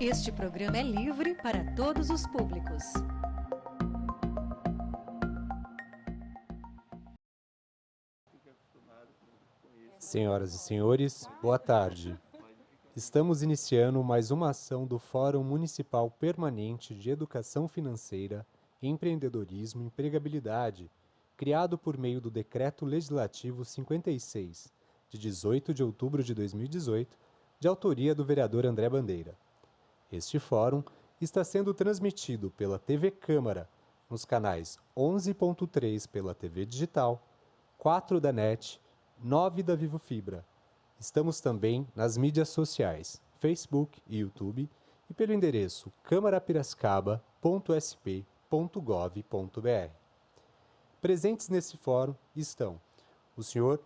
Este programa é livre para todos os públicos. Senhoras e senhores, boa tarde. Estamos iniciando mais uma ação do Fórum Municipal Permanente de Educação Financeira, Empreendedorismo e Empregabilidade, criado por meio do Decreto Legislativo 56, de 18 de outubro de 2018, de autoria do vereador André Bandeira. Este fórum está sendo transmitido pela TV Câmara, nos canais 11.3 pela TV Digital, 4 da NET, 9 da Vivo Fibra. Estamos também nas mídias sociais, Facebook e YouTube, e pelo endereço camarapiracicaba.sp.gov.br. Presentes nesse fórum estão o senhor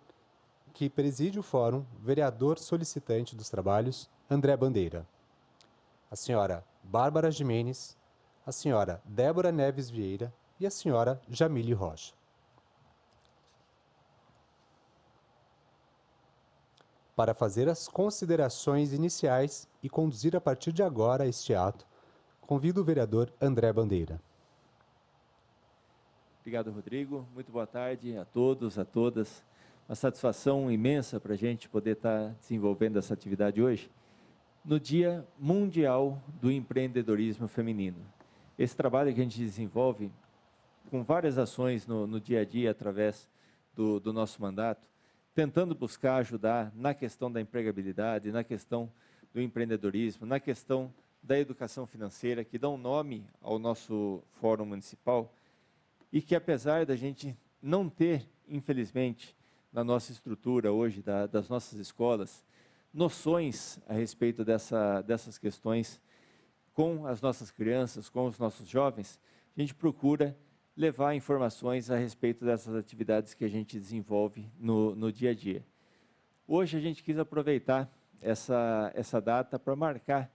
que preside o fórum, vereador solicitante dos trabalhos, André Bandeira, a senhora Bárbara Jimenez, a senhora Débora Neves Vieira e a senhora Jamile Rocha. Para fazer as considerações iniciais e conduzir a partir de agora este ato, convido o vereador André Bandeira. Obrigado, Rodrigo. Muito boa tarde a todos, a todas. Uma satisfação imensa para a gente poder estar desenvolvendo essa atividade hoje, no Dia Mundial do Empreendedorismo Feminino. Esse trabalho que a gente desenvolve com várias ações no dia a dia, através do nosso mandato, tentando buscar ajudar na questão da empregabilidade, na questão do empreendedorismo, na questão da educação financeira, que dão nome ao nosso Fórum Municipal, e que apesar da gente não ter, infelizmente, na nossa estrutura hoje, das nossas escolas, noções a respeito dessas questões com as nossas crianças, com os nossos jovens, a gente procura levar informações a respeito dessas atividades que a gente desenvolve no dia a dia. Hoje a gente quis aproveitar essa data para marcar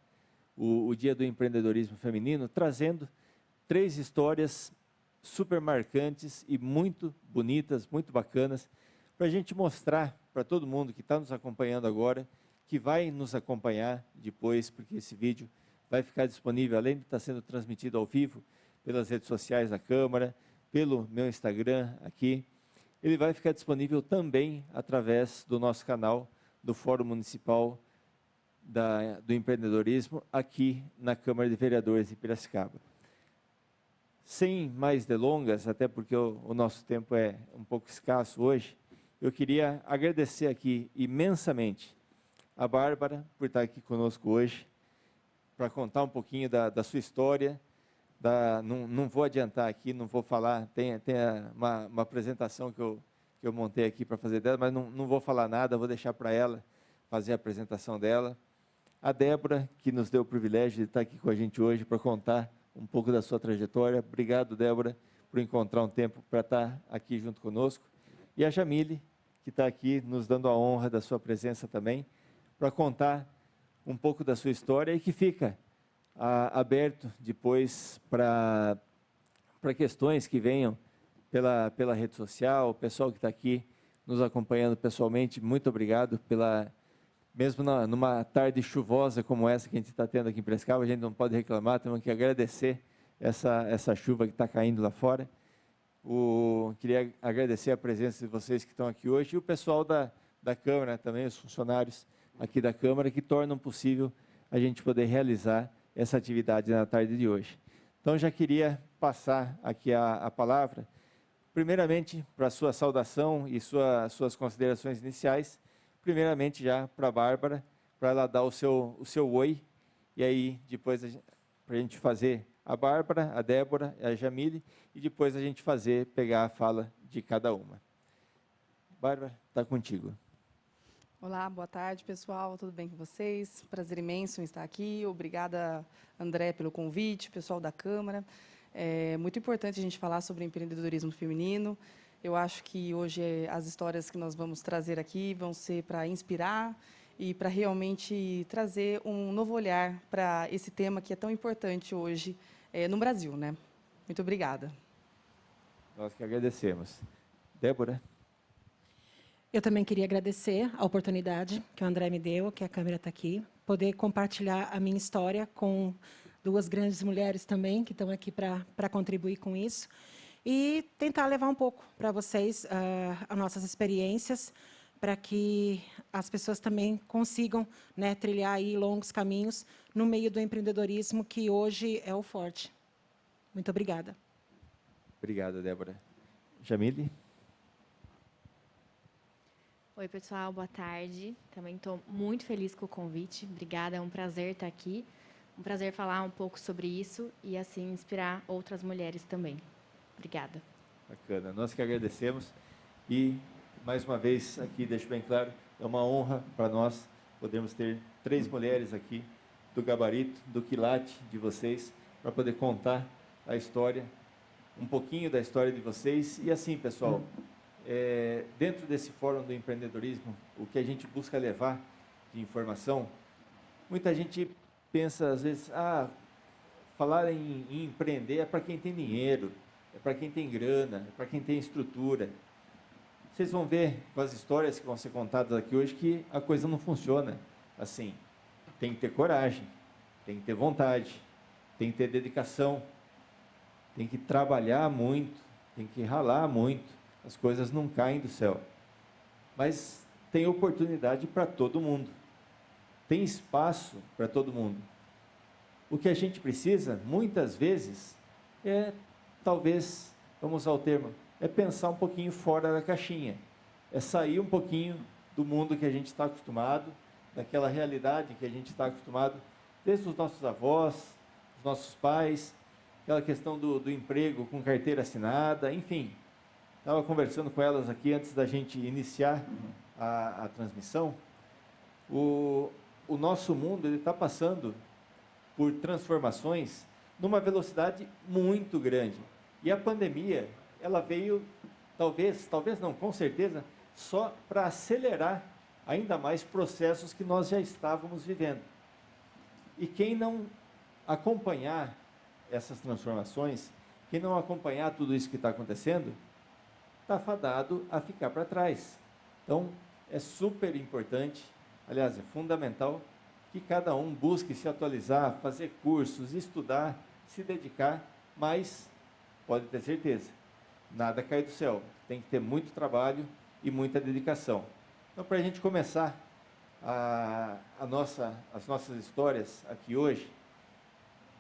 o Dia do Empreendedorismo Feminino, trazendo 3 histórias super marcantes e muito bonitas, muito bacanas, para a gente mostrar para todo mundo que está nos acompanhando agora, que vai nos acompanhar depois, porque esse vídeo vai ficar disponível, além de estar sendo transmitido ao vivo, pelas redes sociais da Câmara, pelo meu Instagram aqui. Ele vai ficar disponível também através do nosso canal do Fórum Municipal do Empreendedorismo, aqui na Câmara de Vereadores de Piracicaba. Sem mais delongas, até porque o nosso tempo é um pouco escasso hoje, eu queria agradecer aqui imensamente a Bárbara por estar aqui conosco hoje, para contar um pouquinho da sua história. Não vou adiantar aqui, não vou falar, tem uma apresentação que eu montei aqui para fazer dela, mas não vou falar nada, vou deixar para ela fazer a apresentação dela. A Débora, que nos deu o privilégio de estar aqui com a gente hoje para contar um pouco da sua trajetória. Obrigado, Débora, por encontrar um tempo para estar aqui junto conosco. E a Jamile, que está aqui nos dando a honra da sua presença também, para contar um pouco da sua história e que fica aberto depois para questões que venham pela rede social. O pessoal que está aqui nos acompanhando pessoalmente, muito obrigado mesmo numa tarde chuvosa como essa que a gente está tendo aqui em Piracicaba, a gente não pode reclamar, temos que agradecer essa chuva que está caindo lá fora. Queria agradecer a presença de vocês que estão aqui hoje e o pessoal da Câmara também, os funcionários aqui da Câmara, que tornam possível a gente poder realizar essa atividade na tarde de hoje. Então, já queria passar aqui a palavra, primeiramente, para a sua saudação e suas considerações iniciais, primeiramente já para a Bárbara, para ela dar o seu oi, e aí depois para a gente fazer a Bárbara, a Débora, a Jamile, e depois a gente pegar a fala de cada uma. Bárbara, está contigo. Olá, boa tarde, pessoal. Tudo bem com vocês? Prazer imenso em estar aqui. Obrigada, André, pelo convite, pessoal da Câmara. É muito importante a gente falar sobre empreendedorismo feminino. Eu acho que hoje as histórias que nós vamos trazer aqui vão ser para inspirar e para realmente trazer um novo olhar para esse tema que é tão importante hoje no Brasil, né? Muito obrigada. Nós que agradecemos. Débora? Eu também queria agradecer a oportunidade que o André me deu, que a câmera está aqui, poder compartilhar a minha história com duas grandes mulheres também, que estão aqui para contribuir com isso, e tentar levar um pouco para vocês as nossas experiências, para que as pessoas também consigam, né, trilhar aí longos caminhos no meio do empreendedorismo, que hoje é o forte. Muito obrigada. Obrigado, Débora. Jamile? Oi, pessoal, boa tarde. Também estou muito feliz com o convite. Obrigada, é um prazer estar aqui. Um prazer falar um pouco sobre isso e, assim, inspirar outras mulheres também. Obrigada. Bacana. Nós que agradecemos. E, mais uma vez, aqui, deixo bem claro, é uma honra para nós podermos ter 3 mulheres aqui do gabarito, do quilate de vocês, para poder contar a história, um pouquinho da história de vocês. E assim, pessoal, dentro desse fórum do empreendedorismo, o que a gente busca levar de informação, muita gente pensa, às vezes, falar em empreender é para quem tem dinheiro, é para quem tem grana, é para quem tem estrutura. Vocês vão ver com as histórias que vão ser contadas aqui hoje que a coisa não funciona assim. Tem que ter coragem, tem que ter vontade, tem que ter dedicação, tem que trabalhar muito, tem que ralar muito. As coisas não caem do céu. Mas tem oportunidade para todo mundo. Tem espaço para todo mundo. O que a gente precisa, muitas vezes, talvez, vamos usar o termo, é pensar um pouquinho fora da caixinha. É sair um pouquinho do mundo que a gente está acostumado, daquela realidade que a gente está acostumado, desde os nossos avós, os nossos pais, aquela questão do emprego com carteira assinada, enfim. Estava conversando com elas aqui antes da gente iniciar a transmissão. O nosso mundo está passando por transformações numa velocidade muito grande. E a pandemia, ela veio, talvez não, com certeza, só para acelerar ainda mais processos que nós já estávamos vivendo. E quem não acompanhar essas transformações, quem não acompanhar tudo isso que está acontecendo, está fadado a ficar para trás. Então, é super importante, aliás, é fundamental, que cada um busque se atualizar, fazer cursos, estudar, se dedicar, mas pode ter certeza, nada cai do céu. Tem que ter muito trabalho e muita dedicação. Então, para a gente começar as nossas histórias aqui hoje,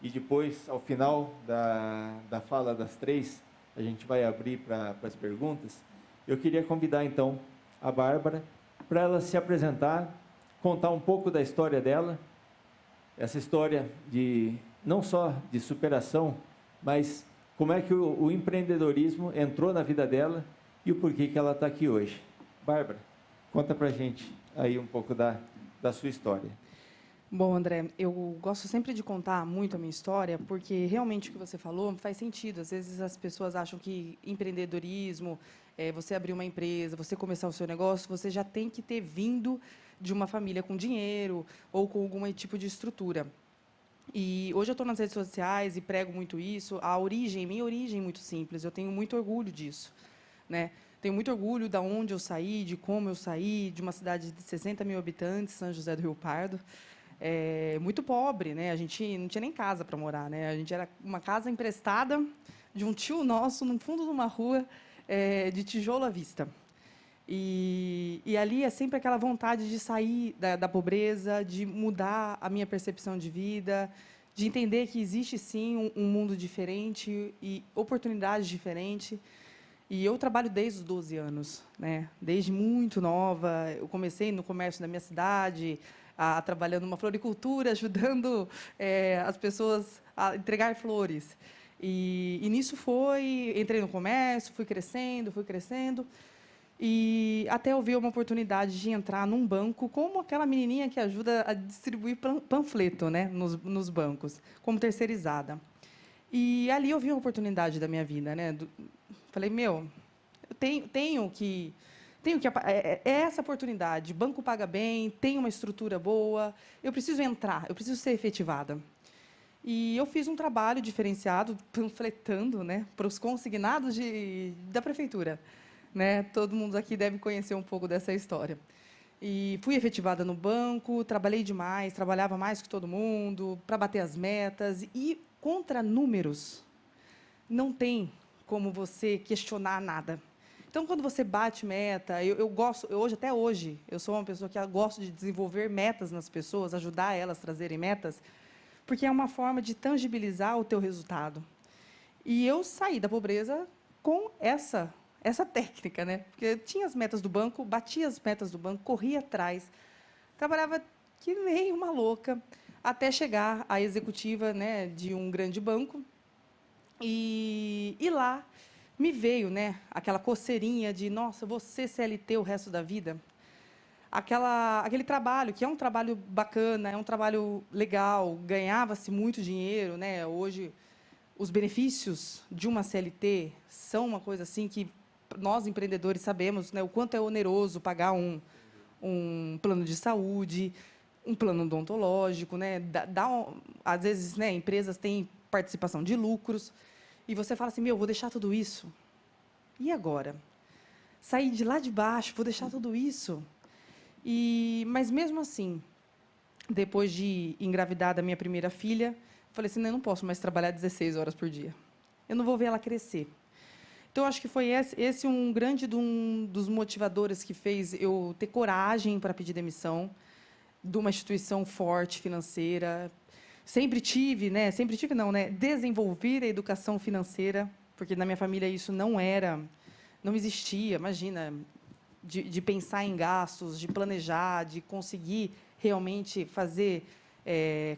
e depois, ao final da fala das 3, a gente vai abrir para as perguntas. Eu queria convidar, então, a Bárbara para ela se apresentar, contar um pouco da história dela, essa história não só de superação, mas como é que o empreendedorismo entrou na vida dela e o porquê que ela está aqui hoje. Bárbara, conta para a gente aí um pouco da sua história. Bom, André, eu gosto sempre de contar muito a minha história, porque realmente o que você falou faz sentido. Às vezes as pessoas acham que empreendedorismo, você abrir uma empresa, você começar o seu negócio, você já tem que ter vindo de uma família com dinheiro ou com algum tipo de estrutura. E hoje eu estou nas redes sociais e prego muito isso. Minha origem é muito simples, eu tenho muito orgulho disso, né? Tenho muito orgulho de onde eu saí, de como eu saí, de uma cidade de 60 mil habitantes, São José do Rio Pardo. Muito pobre, né? A gente não tinha nem casa para morar, né? A gente era uma casa emprestada de um tio nosso no fundo de uma rua de tijolo à vista. E ali é sempre aquela vontade de sair da pobreza, de mudar a minha percepção de vida, de entender que existe sim um mundo diferente e oportunidades diferentes. E eu trabalho desde os 12 anos, né? Desde muito nova. Eu comecei no comércio da minha cidade, trabalhando numa floricultura, ajudando as pessoas a entregar flores. E nisso entrei no comércio, fui crescendo, e até eu vi uma oportunidade de entrar num banco como aquela menininha que ajuda a distribuir panfleto, né, nos bancos, como terceirizada. E ali eu vi uma oportunidade da minha vida, né? Falei, eu tenho que essa oportunidade. Banco paga bem, tem uma estrutura boa. Eu preciso entrar, eu preciso ser efetivada. E eu fiz um trabalho diferenciado, panfletando, né, para os consignados da prefeitura. né? Todo mundo aqui deve conhecer um pouco dessa história. E fui efetivada no banco, trabalhei demais, trabalhava mais que todo mundo, para bater as metas. E, contra números, não tem como você questionar nada. Então, quando você bate meta, eu gosto, até hoje, eu sou uma pessoa que gosto de desenvolver metas nas pessoas, ajudar elas a trazerem metas, porque é uma forma de tangibilizar o teu resultado. E eu saí da pobreza com essa técnica, né? Porque eu tinha as metas do banco, batia as metas do banco, corria atrás, trabalhava que nem uma louca, até chegar à executiva, né, de um grande banco. E lá me veio, né, aquela coceirinha de, nossa, você CLT o resto da vida. Aquele trabalho, que é um trabalho bacana, é um trabalho legal, ganhava-se muito dinheiro, né? Hoje, os benefícios de uma CLT são uma coisa assim que nós, empreendedores, sabemos, né, o quanto é oneroso pagar um plano de saúde, um plano odontológico, né? Às vezes, né, empresas têm participação de lucros, e você fala assim, vou deixar tudo isso. E agora? Sair de lá de baixo, vou deixar tudo isso? Mas, mesmo assim, depois de engravidar da minha primeira filha, falei assim, eu não posso mais trabalhar 16 horas por dia. Eu não vou ver ela crescer. Então, acho que foi esse um grande dos motivadores que fez eu ter coragem para pedir demissão de uma instituição forte, financeira. Sempre tive, desenvolver a educação financeira, porque na minha família isso não existia, imagina, de pensar em gastos, de planejar, de conseguir realmente fazer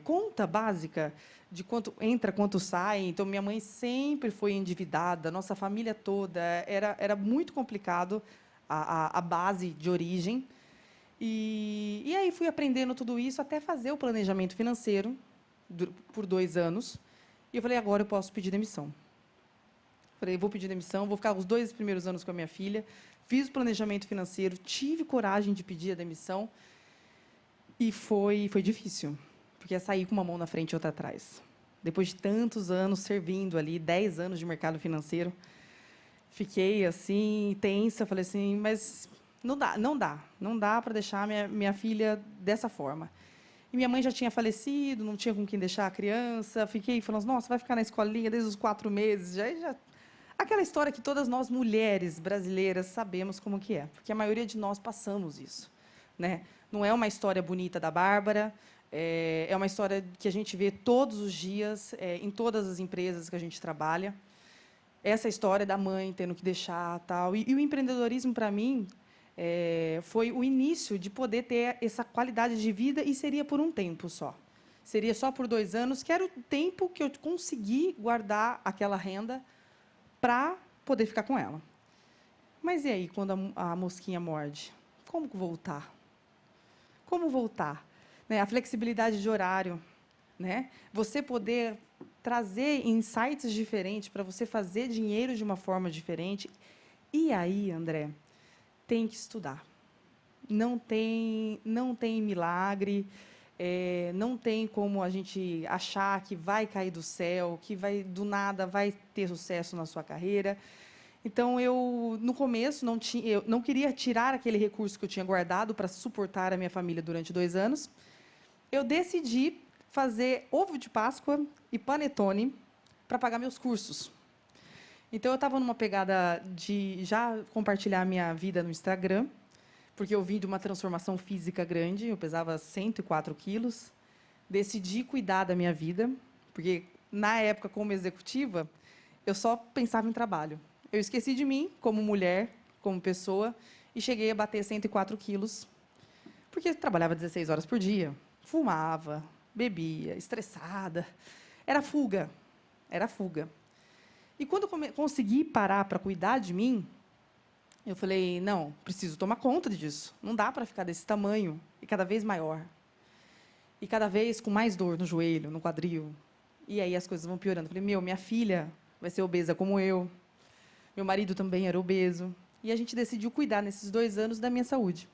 conta básica de quanto entra, quanto sai. Então, minha mãe sempre foi endividada, nossa família toda, era muito complicado a base de origem. E aí fui aprendendo tudo isso até fazer o planejamento financeiro por 2 anos. E eu falei, agora eu posso pedir demissão. Falei, vou pedir demissão, vou ficar os 2 primeiros anos com a minha filha. Fiz o planejamento financeiro, tive coragem de pedir a demissão. E foi difícil, porque é sair com uma mão na frente e outra atrás. Depois de tantos anos servindo ali, 10 anos de mercado financeiro, fiquei assim, tensa, falei assim, mas não dá para deixar minha filha dessa forma. E minha mãe já tinha falecido, não tinha com quem deixar a criança, fiquei falando, nossa, vai ficar na escolinha desde os 4 meses, já. Aquela história que todas nós, mulheres brasileiras, sabemos como que é, porque a maioria de nós passamos isso, né? Não é uma história bonita da Bárbara, é uma história que a gente vê todos os dias, em todas as empresas que a gente trabalha. Essa história da mãe tendo que deixar, tal. E o empreendedorismo, para mim, foi o início de poder ter essa qualidade de vida, e seria por um tempo só. Seria só por 2 anos, que era o tempo que eu consegui guardar aquela renda para poder ficar com ela. Mas e aí, quando a mosquinha morde? Como voltar? Como voltar? Né? A flexibilidade de horário, né? Você poder trazer insights diferentes para você fazer dinheiro de uma forma diferente. E aí, André, tem que estudar. Não tem milagre, não tem como a gente achar que vai cair do céu, que do nada vai ter sucesso na sua carreira. Então, eu, no começo, eu não queria tirar aquele recurso que eu tinha guardado para suportar a minha família durante 2 anos. Eu decidi fazer ovo de Páscoa e panetone para pagar meus cursos. Então, eu estava numa pegada de já compartilhar a minha vida no Instagram, porque eu vim de uma transformação física grande, eu pesava 104 quilos. Decidi cuidar da minha vida, porque, na época, como executiva, eu só pensava em trabalho. Eu esqueci de mim, como mulher, como pessoa, e cheguei a bater 104 quilos, porque eu trabalhava 16 horas por dia, fumava, bebia, estressada. Era fuga. E, quando eu consegui parar para cuidar de mim, eu falei, não, preciso tomar conta disso. Não dá para ficar desse tamanho, e cada vez maior. E cada vez com mais dor no joelho, no quadril. E aí as coisas vão piorando. Eu falei, minha filha vai ser obesa como eu. Meu marido também era obeso. E a gente decidiu cuidar, nesses 2 anos, da minha saúde.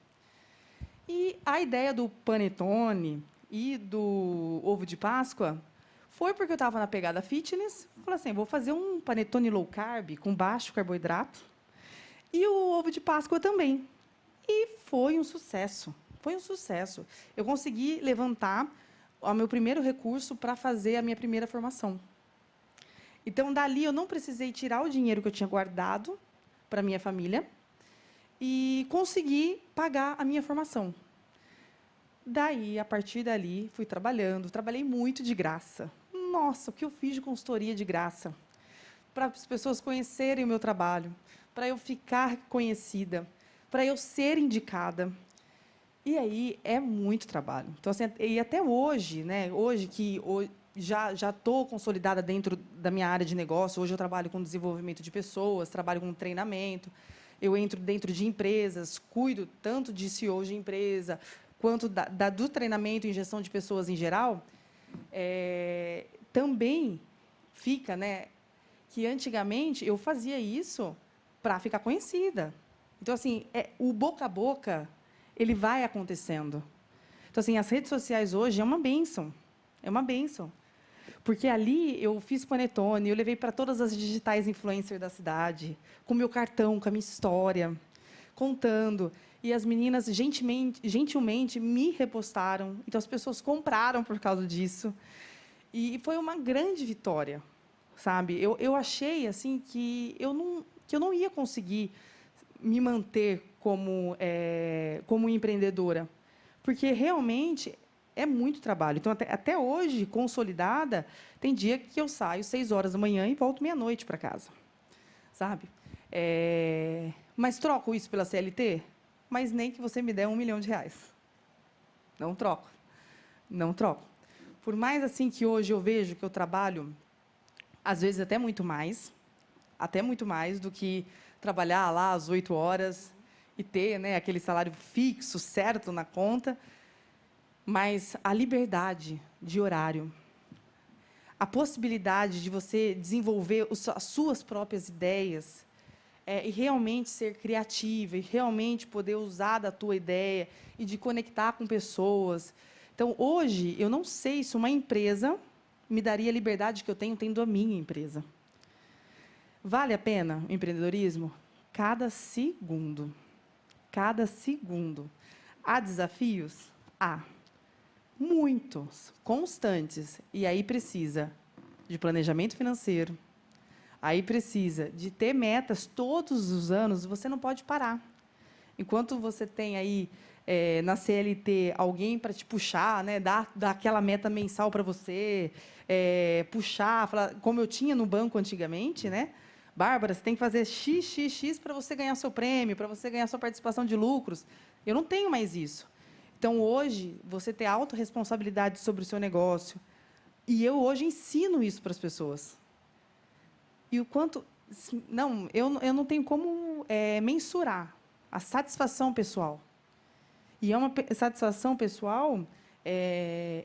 E a ideia do panetone e do ovo de Páscoa foi porque eu estava na pegada fitness. Falei assim, vou fazer um panetone low carb, com baixo carboidrato. E o ovo de Páscoa também. E foi um sucesso. Foi um sucesso. Eu consegui levantar o meu primeiro recurso para fazer a minha primeira formação. Então, dali, eu não precisei tirar o dinheiro que eu tinha guardado para a minha família e consegui pagar a minha formação. Daí, a partir dali, fui trabalhando. Trabalhei muito de graça. Nossa, o que eu fiz de consultoria de graça? Para as pessoas conhecerem o meu trabalho, para eu ficar conhecida, para eu ser indicada. E aí é muito trabalho. Então, assim, e até hoje, né? Hoje que já estou consolidada dentro da minha área de negócio. Hoje eu trabalho com desenvolvimento de pessoas, trabalho com treinamento. Eu entro dentro de empresas, cuido tanto de CEO de empresa quanto do treinamento e gestão de pessoas em geral. Também fica, né, que antigamente eu fazia isso para ficar conhecida. Então, assim, o boca a boca, ele vai acontecendo. Então, assim, as redes sociais hoje é uma bênção. É uma bênção. Porque ali eu fiz panetone, eu levei para todas as digitais influencers da cidade, com meu cartão, com a minha história, contando. E as meninas gentilmente me repostaram. Então, as pessoas compraram por causa disso. E foi uma grande vitória, sabe? Eu achei assim que eu não ia conseguir me manter como empreendedora, porque realmente é muito trabalho. Então, até hoje, consolidada, tem dia que eu saio 6 horas da manhã e volto meia-noite para casa, sabe? Mas troco isso pela CLT? Mas nem que você me der R$1 milhão. Não troco. Não troco. Por mais assim que hoje eu vejo que eu trabalho, às vezes até muito mais do que trabalhar lá às 8 horas e ter, né, aquele salário fixo, certo, na conta, mas a liberdade de horário, a possibilidade de você desenvolver as suas próprias ideias, e realmente ser criativa, e realmente poder usar da tua ideia e de conectar com pessoas. Então, hoje, eu não sei se uma empresa me daria a liberdade que eu tenho tendo a minha empresa. Vale a pena o empreendedorismo? Cada segundo. Cada segundo. Há desafios? Há. Muitos, constantes. E aí precisa de planejamento financeiro. Aí precisa de ter metas todos os anos. Você não pode parar. Enquanto você tem aí na CLT alguém para te puxar, né, dar aquela meta mensal para você, puxar, falar, como eu tinha no banco antigamente, né? Bárbara, você tem que fazer x para você ganhar seu prêmio, para você ganhar sua participação de lucros. Eu não tenho mais isso. Então, hoje, você ter autorresponsabilidade sobre o seu negócio. E eu, hoje, ensino isso para as pessoas. E o quanto... Não, eu não tenho como mensurar a satisfação pessoal. E é uma satisfação pessoal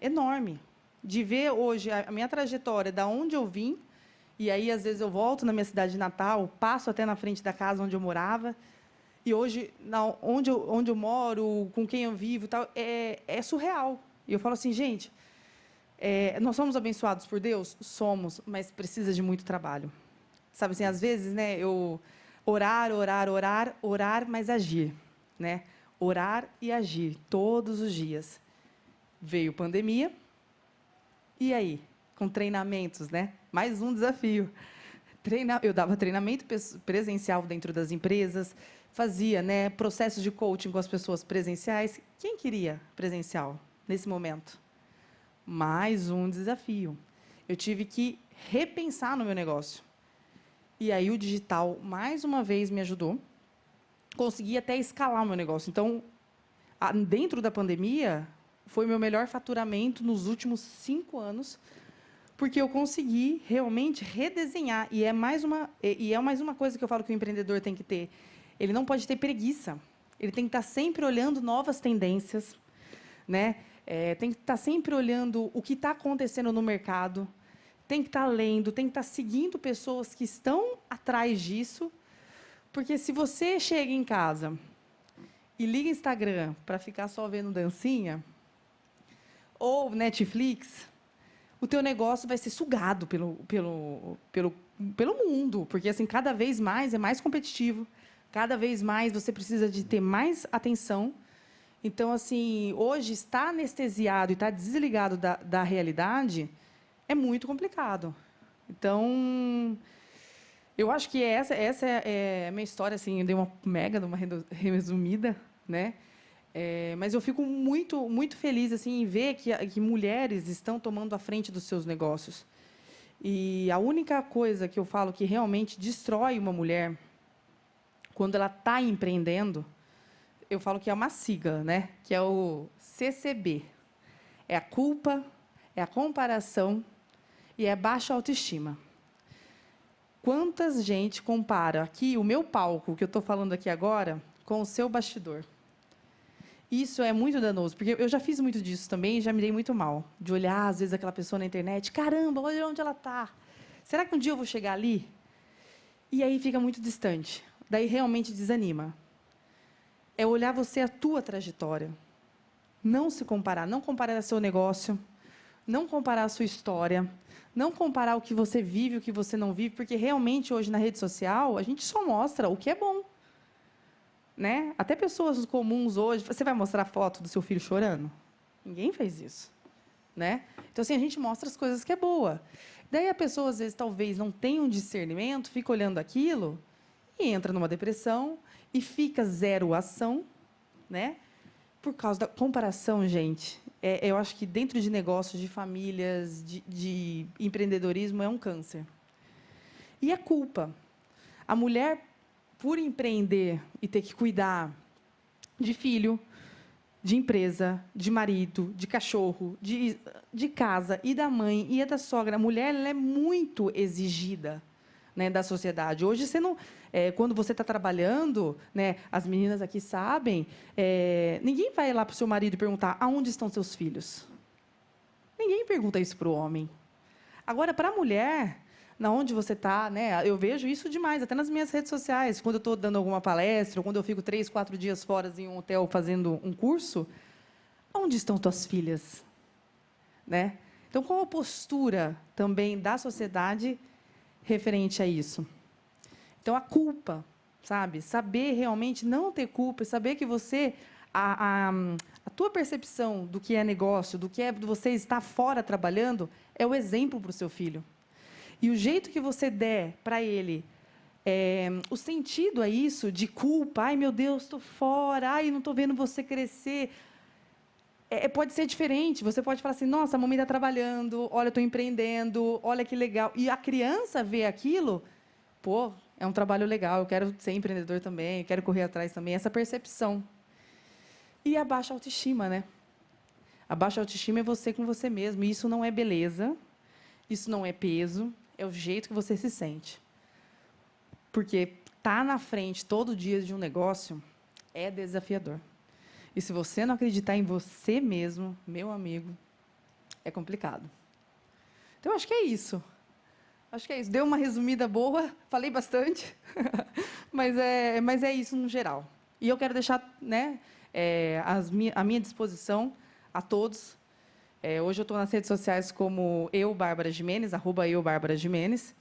enorme, de ver hoje a minha trajetória, da onde eu vim, e aí, às vezes, eu volto na minha cidade natal, passo até na frente da casa onde eu morava, e hoje, onde eu moro, com quem eu vivo, tal, é surreal. E eu falo assim, gente, nós somos abençoados por Deus? Somos, mas precisa de muito trabalho. Sabe assim, às vezes, né, eu orar, mas agir, né? Orar e agir todos os dias. Veio pandemia, e aí? Com treinamentos, né? Mais um desafio. Eu dava treinamento presencial dentro das empresas, fazia, né, processos de coaching com as pessoas presenciais. Quem queria presencial nesse momento? Mais um desafio. Eu tive que repensar no meu negócio. E aí o digital, mais uma vez, me ajudou. Consegui até escalar o meu negócio. Então, dentro da pandemia, foi o meu melhor faturamento nos últimos 5 anos, porque eu consegui realmente redesenhar. E é mais uma coisa que eu falo que o empreendedor tem que ter. Ele não pode ter preguiça. Ele tem que estar sempre olhando novas tendências, né? Tem que estar sempre olhando o que está acontecendo no mercado. Tem que estar lendo, tem que estar seguindo pessoas que estão atrás disso. Porque se você chega em casa e liga Instagram para ficar só vendo dancinha, ou Netflix, o teu negócio vai ser sugado pelo mundo, porque assim cada vez mais é mais competitivo, Cada vez mais você precisa de ter mais atenção. Então, assim, hoje, estar anestesiado e estar desligado da realidade é muito complicado. Então, eu acho que essa é a minha história. Assim, eu dei uma mega, uma resumida, né? Mas eu fico muito, muito feliz assim, em ver que mulheres estão tomando a frente dos seus negócios. E a única coisa que eu falo que realmente destrói uma mulher, quando ela está empreendendo, eu falo que é uma sigla, né? Que é o CCB. É a culpa, é a comparação e é baixa autoestima. Quantas gente compara aqui o meu palco, que eu estou falando aqui agora, com o seu bastidor? Isso é muito danoso, porque eu já fiz muito disso também e já me dei muito mal. De olhar, às vezes, aquela pessoa na internet, caramba, olha onde ela está. Será que um dia eu vou chegar ali? E aí fica muito distante. Daí realmente desanima. É olhar você, a tua trajetória. Não se comparar, não comparar seu negócio, não comparar a sua história, não comparar o que você vive, o que você não vive, porque realmente hoje na rede social a gente só mostra o que é bom. Né? Até pessoas comuns hoje, você vai mostrar foto do seu filho chorando? Ninguém fez isso. Né? Então, assim, a gente mostra as coisas que é boa. Daí a pessoa, às vezes, talvez não tenha um discernimento, fica olhando aquilo e entra numa depressão e fica zero ação, né? Por causa da comparação, gente. Eu acho que dentro de negócios, de famílias, de empreendedorismo, é um câncer. E a culpa. A mulher, por empreender e ter que cuidar de filho, de empresa, de marido, de cachorro, de casa, e da mãe, e da sogra, a mulher ela é muito exigida, né, da sociedade. Hoje, você não, quando você está trabalhando, né, as meninas aqui sabem, ninguém vai lá para o seu marido perguntar aonde estão seus filhos. Ninguém pergunta isso para o homem. Agora, para a mulher, na onde você está, né? Eu vejo isso demais, até nas minhas redes sociais. Quando eu estou dando alguma palestra, ou quando eu fico 3, 4 dias fora em um hotel fazendo um curso, onde estão tuas filhas? Né? Então, qual a postura também da sociedade referente a isso? Então, a culpa, sabe? Saber realmente não ter culpa, saber que você... A tua percepção do que é negócio, do que é você estar fora trabalhando, é o exemplo para o seu filho. E o jeito que você der para ele o sentido a isso, de culpa, ai, meu Deus, estou fora, ai, não estou vendo você crescer, pode ser diferente. Você pode falar assim, nossa, a mamãe está trabalhando, olha, eu estou empreendendo, olha que legal. E a criança vê aquilo, pô, é um trabalho legal, eu quero ser empreendedor também, eu quero correr atrás também, essa percepção. E a baixa autoestima, né? A baixa autoestima é você com você mesmo, e isso não é beleza, isso não é peso, é o jeito que você se sente. Porque estar na frente todo dia de um negócio é desafiador. E se você não acreditar em você mesmo, meu amigo, é complicado. Então, acho que é isso. Acho que é isso. Deu uma resumida boa, falei bastante, mas é isso no geral. E eu quero deixar, né, a minha disposição a todos. Hoje eu estou nas redes sociais como @eu_barbara_gimenez, @eu_barbara_gimenez,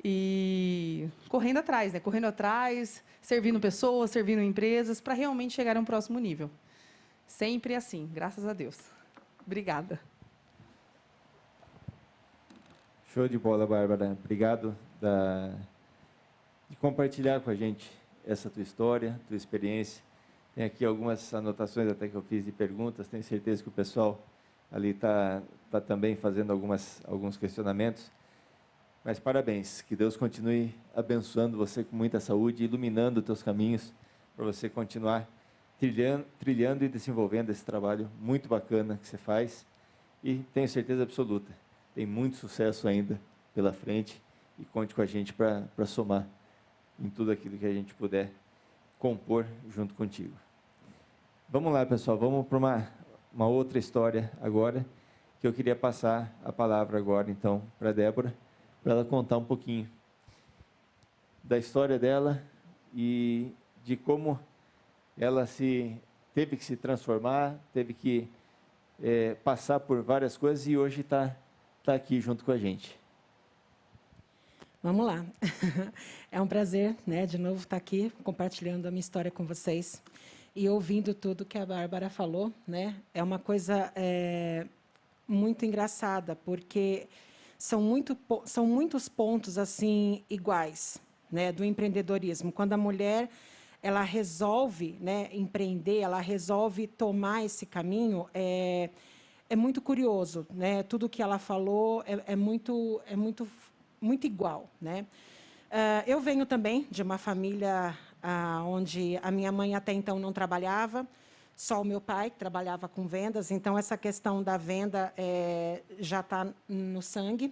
e correndo atrás, né? Correndo atrás, servindo pessoas, servindo empresas, para realmente chegar a um próximo nível. Sempre assim, graças a Deus. Obrigada. Show de bola, Bárbara. Obrigado de compartilhar com a gente essa tua história, tua experiência. Tem aqui algumas anotações até que eu fiz de perguntas. Tenho certeza que o pessoal ali está também fazendo alguns questionamentos. Mas parabéns, que Deus continue abençoando você com muita saúde, iluminando os teus caminhos, para você continuar trilhando e desenvolvendo esse trabalho muito bacana que você faz. E tenho certeza absoluta, tem muito sucesso ainda pela frente, e conte com a gente para somar em tudo aquilo que a gente puder compor junto contigo. Vamos lá, pessoal, vamos para uma outra história agora, que eu queria passar a palavra agora, então, para a Débora, para ela contar um pouquinho da história dela e de como ela teve que se transformar, teve que passar por várias coisas e hoje está aqui junto com a gente. Vamos lá. É um prazer, né, de novo estar aqui compartilhando a minha história com vocês e ouvindo tudo que a Bárbara falou, né? É uma coisa muito engraçada, porque são muitos pontos assim iguais, né, do empreendedorismo. Quando a mulher ela resolve, né, empreender, ela resolve tomar esse caminho, é muito curioso, né? Tudo que ela falou é muito igual, né? Eu venho também de uma família onde a minha mãe até então não trabalhava, só o meu pai que trabalhava com vendas, então essa questão da venda já está no sangue.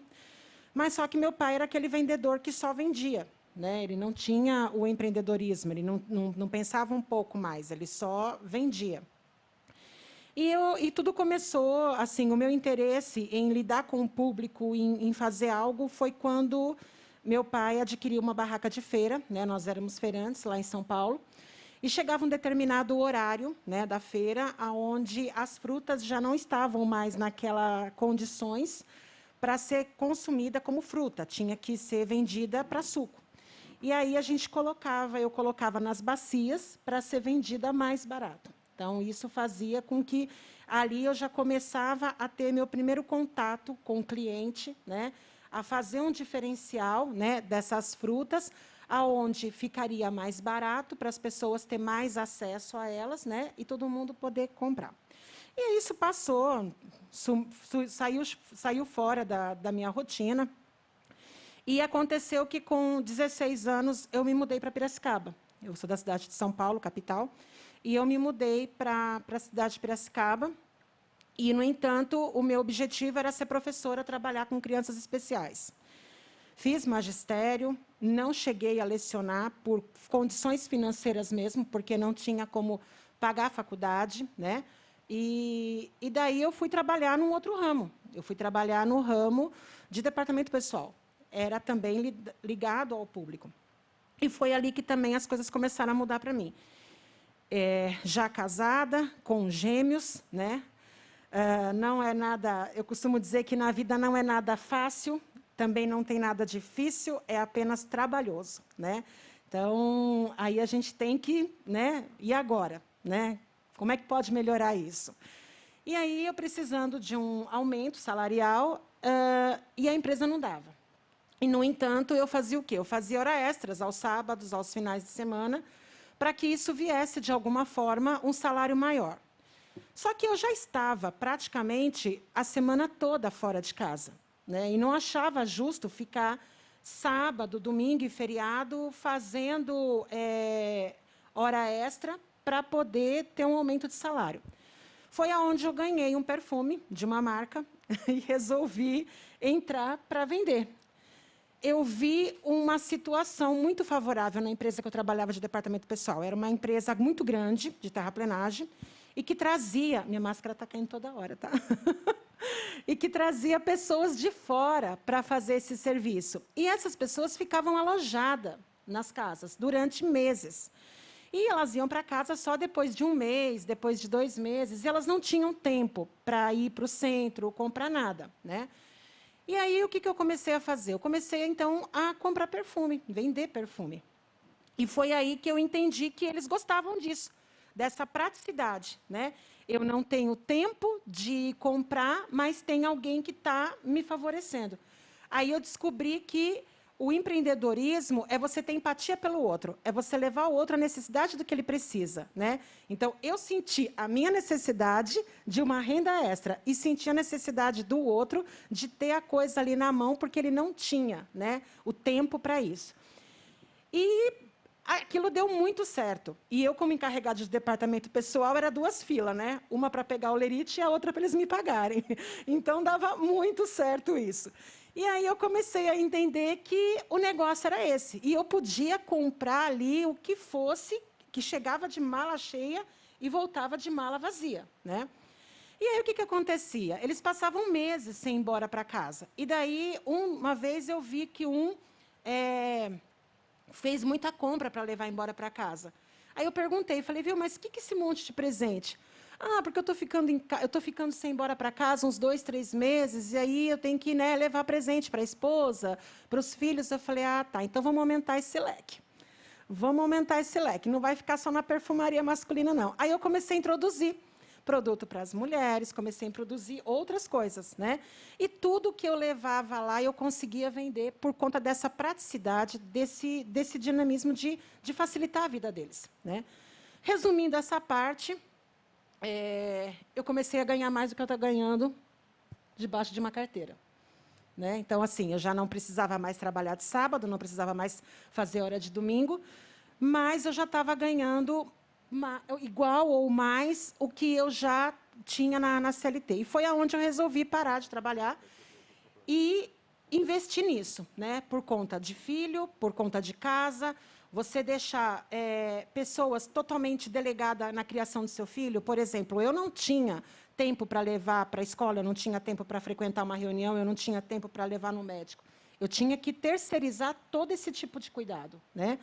Mas só que meu pai era aquele vendedor que só vendia, né? Ele não tinha o empreendedorismo, ele não pensava um pouco mais, ele só vendia. E tudo começou, assim, o meu interesse em lidar com o público, em fazer algo, foi quando meu pai adquiriu uma barraca de feira, né? Nós éramos feirantes lá em São Paulo, e chegava um determinado horário, né, da feira, onde as frutas já não estavam mais naquelas condições para ser consumida como fruta, tinha que ser vendida para suco. E aí eu colocava nas bacias para ser vendida mais barato. Então, isso fazia com que ali eu já começava a ter meu primeiro contato com o cliente, né, a fazer um diferencial, né, dessas frutas, aonde ficaria mais barato para as pessoas ter mais acesso a elas, né, e todo mundo poder comprar. E isso passou, saiu fora da minha rotina. E aconteceu que, com 16 anos, eu me mudei para Piracicaba. Eu sou da cidade de São Paulo, capital, e eu me mudei para a cidade de Piracicaba. E, no entanto, o meu objetivo era ser professora, trabalhar com crianças especiais. Fiz magistério, não cheguei a lecionar por condições financeiras mesmo, porque não tinha como pagar a faculdade, né? E daí eu fui trabalhar num outro ramo. Eu fui trabalhar no ramo de departamento pessoal. Era também ligado ao público. E foi ali que também as coisas começaram a mudar para mim. Já casada, com gêmeos, né? Não é nada. Eu costumo dizer que na vida não é nada fácil, também não tem nada difícil, é apenas trabalhoso, né? Então, aí a gente tem que, né? E agora, né? Como é que pode melhorar isso? E aí eu precisando de um aumento salarial, e a empresa não dava. E, no entanto, eu fazia o quê? Eu fazia hora extras aos sábados, aos finais de semana, para que isso viesse, de alguma forma, um salário maior. Só que eu já estava, praticamente, a semana toda fora de casa, né? E não achava justo ficar sábado, domingo e feriado fazendo hora extra para poder ter um aumento de salário. Foi aonde eu ganhei um perfume de uma marca e resolvi entrar para vender. Eu vi uma situação muito favorável na empresa que eu trabalhava de departamento pessoal. Era uma empresa muito grande, de terraplenagem, e que trazia... Minha máscara está caindo toda hora, tá? E que trazia pessoas de fora para fazer esse serviço. E essas pessoas ficavam alojadas nas casas durante meses. E elas iam para casa só depois de um mês, depois de 2 meses, e elas não tinham tempo para ir para o centro ou comprar nada, né? E aí, o que eu comecei a fazer? Eu comecei, então, a comprar perfume, vender perfume. E foi aí que eu entendi que eles gostavam disso, dessa praticidade, né? Eu não tenho tempo de comprar, mas tem alguém que está me favorecendo. Aí eu descobri que o empreendedorismo é você ter empatia pelo outro, é você levar o outro à necessidade do que ele precisa, né? Então, eu senti a minha necessidade de uma renda extra e senti a necessidade do outro de ter a coisa ali na mão, porque ele não tinha, né, o tempo para isso. E aquilo deu muito certo. E eu, como encarregada de departamento pessoal, era 2 filas, né? Uma para pegar o lerite e a outra para eles me pagarem. Então, dava muito certo isso. E aí eu comecei a entender que o negócio era esse. E eu podia comprar ali o que fosse, que chegava de mala cheia e voltava de mala vazia, né? E aí o que acontecia? Eles passavam meses sem ir embora para casa. E daí, uma vez, eu vi que fez muita compra para levar embora para casa. Aí eu perguntei, falei, viu, mas o que esse monte de presente? Ah, porque eu estou ficando sem ir embora para casa uns 2, 3 meses, e aí eu tenho que, né, levar presente para a esposa, para os filhos. Eu falei, ah, tá, então vamos aumentar esse leque. Vamos aumentar esse leque, não vai ficar só na perfumaria masculina, não. Aí eu comecei a introduzir produto para as mulheres, comecei a introduzir outras coisas, né? E tudo que eu levava lá, eu conseguia vender por conta dessa praticidade, desse dinamismo de facilitar a vida deles, né? Resumindo essa parte, eu comecei a ganhar mais do que eu estou ganhando debaixo de uma carteira, né? Então, assim, eu já não precisava mais trabalhar de sábado, não precisava mais fazer hora de domingo, mas eu já estava ganhando igual ou mais o que eu já tinha na CLT. E foi aonde eu resolvi parar de trabalhar e investir nisso, né? Por conta de filho, por conta de casa. Você deixar pessoas totalmente delegadas na criação do seu filho. Por exemplo, eu não tinha tempo para levar para a escola, eu não tinha tempo para frequentar uma reunião, eu não tinha tempo para levar no médico. Eu tinha que terceirizar todo esse tipo de cuidado, né?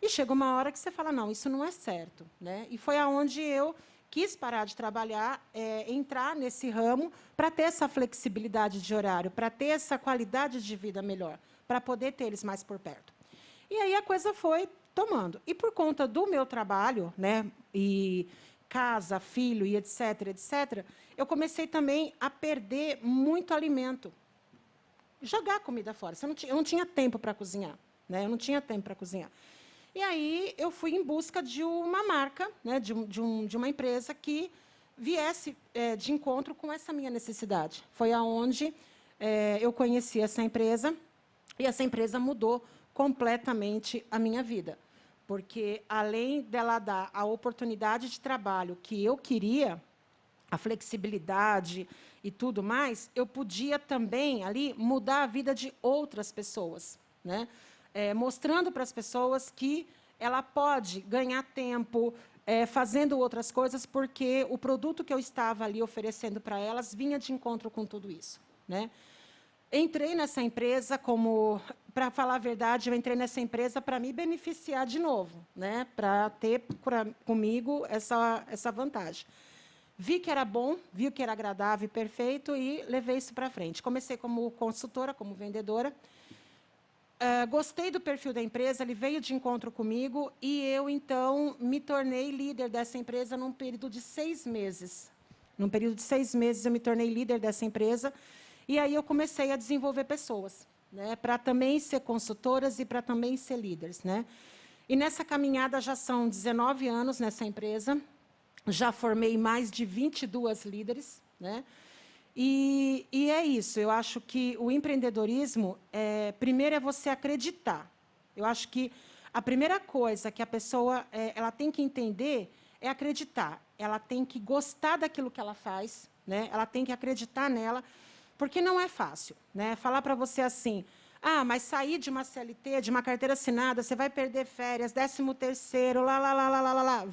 E chega uma hora que você fala, não, isso não é certo, né? E foi aonde eu quis parar de trabalhar, entrar nesse ramo para ter essa flexibilidade de horário, para ter essa qualidade de vida melhor, para poder ter eles mais por perto. E aí a coisa foi tomando. E por conta do meu trabalho, né, e casa, filho e etc., etc., eu comecei também a perder muito alimento. Jogar comida fora. Eu não tinha tempo para cozinhar, né? Eu não tinha tempo para cozinhar. E aí eu fui em busca de uma marca, né, de uma empresa que viesse de encontro com essa minha necessidade. Foi aonde eu conheci essa empresa, e essa empresa mudou completamente a minha vida. Porque, além dela dar a oportunidade de trabalho que eu queria, a flexibilidade e tudo mais, eu podia também, ali, mudar a vida de outras pessoas, né? Mostrando para as pessoas que ela pode ganhar tempo fazendo outras coisas, porque o produto que eu estava ali oferecendo para elas vinha de encontro com tudo isso, né? Entrei nessa empresa para falar a verdade, eu entrei nessa empresa para me beneficiar de novo, né? Para ter comigo essa vantagem. Vi que era bom, vi que era agradável e perfeito e levei isso para frente. Comecei como consultora, como vendedora. Gostei do perfil da empresa, ele veio de encontro comigo e eu, então, me tornei líder dessa empresa num período de 6 meses. Num período de 6 meses, eu me tornei líder dessa empresa e aí eu comecei a desenvolver pessoas, né, para também ser consultoras e para também ser líderes, né? E nessa caminhada já são 19 anos nessa empresa, já formei mais de 22 líderes, né? E é isso, eu acho que o empreendedorismo, primeiro é você acreditar. Eu acho que a primeira coisa que a pessoa ela tem que entender é acreditar. Ela tem que gostar daquilo que ela faz, né? Ela tem que acreditar nela, porque não é fácil, né? Falar para você assim, ah, mas sair de uma CLT, de uma carteira assinada, você vai perder férias, 13º, lá.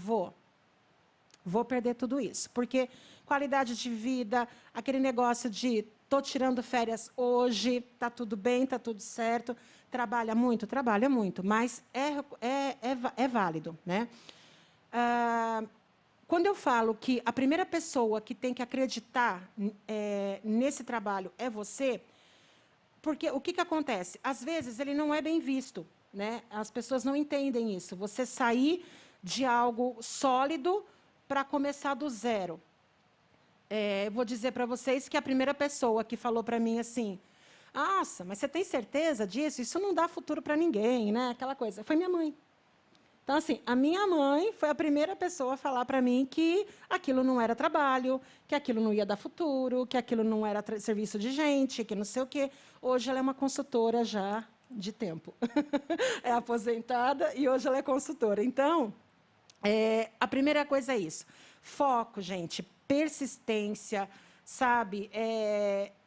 Vou perder tudo isso, porque qualidade de vida, aquele negócio de estou tirando férias hoje, está tudo bem, está tudo certo, trabalha muito, mas é válido, né? Quando eu falo que a primeira pessoa que tem que acreditar nesse trabalho é você, porque o que acontece? Às vezes, ele não é bem visto, né? As pessoas não entendem isso. Você sair de algo sólido para começar do zero. Eu vou dizer para vocês que a primeira pessoa que falou para mim assim, nossa, mas você tem certeza disso? Isso não dá futuro para ninguém, né? Aquela coisa. Foi minha mãe. Então, assim, a minha mãe foi a primeira pessoa a falar para mim que aquilo não era trabalho, que aquilo não ia dar futuro, que aquilo não era serviço de gente, que não sei o quê. Hoje ela é uma consultora já de tempo. É aposentada e hoje ela é consultora. Então, a primeira coisa é isso. Foco, gente, persistência, sabe?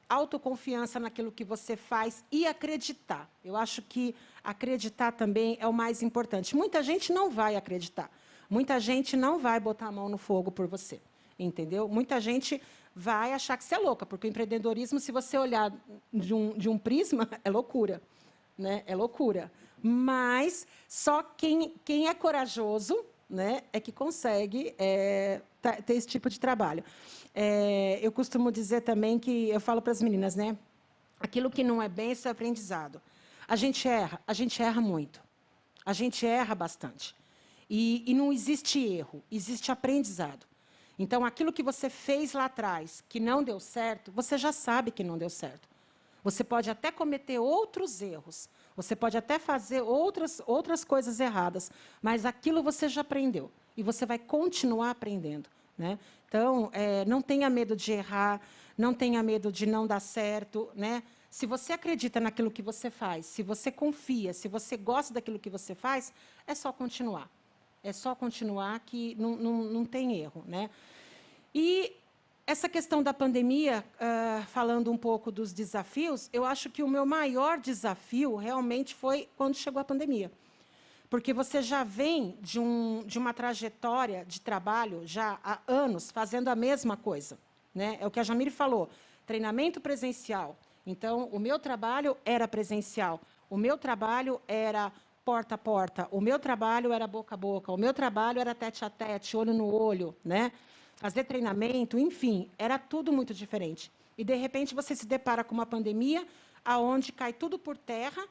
Autoconfiança naquilo que você faz e acreditar. Eu acho que acreditar também é o mais importante. Muita gente não vai acreditar. Muita gente não vai botar a mão no fogo por você, entendeu? Muita gente vai achar que você é louca, porque o empreendedorismo, se você olhar de um prisma, é loucura, né? É loucura. Mas só quem é corajoso, né, é que consegue ter esse tipo de trabalho. Eu costumo dizer também que, eu falo para as meninas, né, aquilo que não é bênção é aprendizado. A gente erra muito. A gente erra bastante. E não existe erro, existe aprendizado. Então, aquilo que você fez lá atrás, que não deu certo, você já sabe que não deu certo. Você pode até cometer outros erros, você pode até fazer outras coisas erradas, mas aquilo você já aprendeu e você vai continuar aprendendo, né? Então, não tenha medo de errar, não tenha medo de não dar certo, né? Se você acredita naquilo que você faz, se você confia, se você gosta daquilo que você faz, é só continuar. É só continuar que não tem erro, né? E essa questão da pandemia, falando um pouco dos desafios, eu acho que o meu maior desafio realmente foi quando chegou a pandemia. Porque você já vem de uma trajetória de trabalho, já há anos, fazendo a mesma coisa, né? É o que a Jamile falou, treinamento presencial. Então, o meu trabalho era presencial, o meu trabalho era porta a porta, o meu trabalho era boca a boca, o meu trabalho era tete a tete, olho no olho, né? Fazer treinamento, enfim, era tudo muito diferente. E, de repente, você se depara com uma pandemia onde cai tudo por terra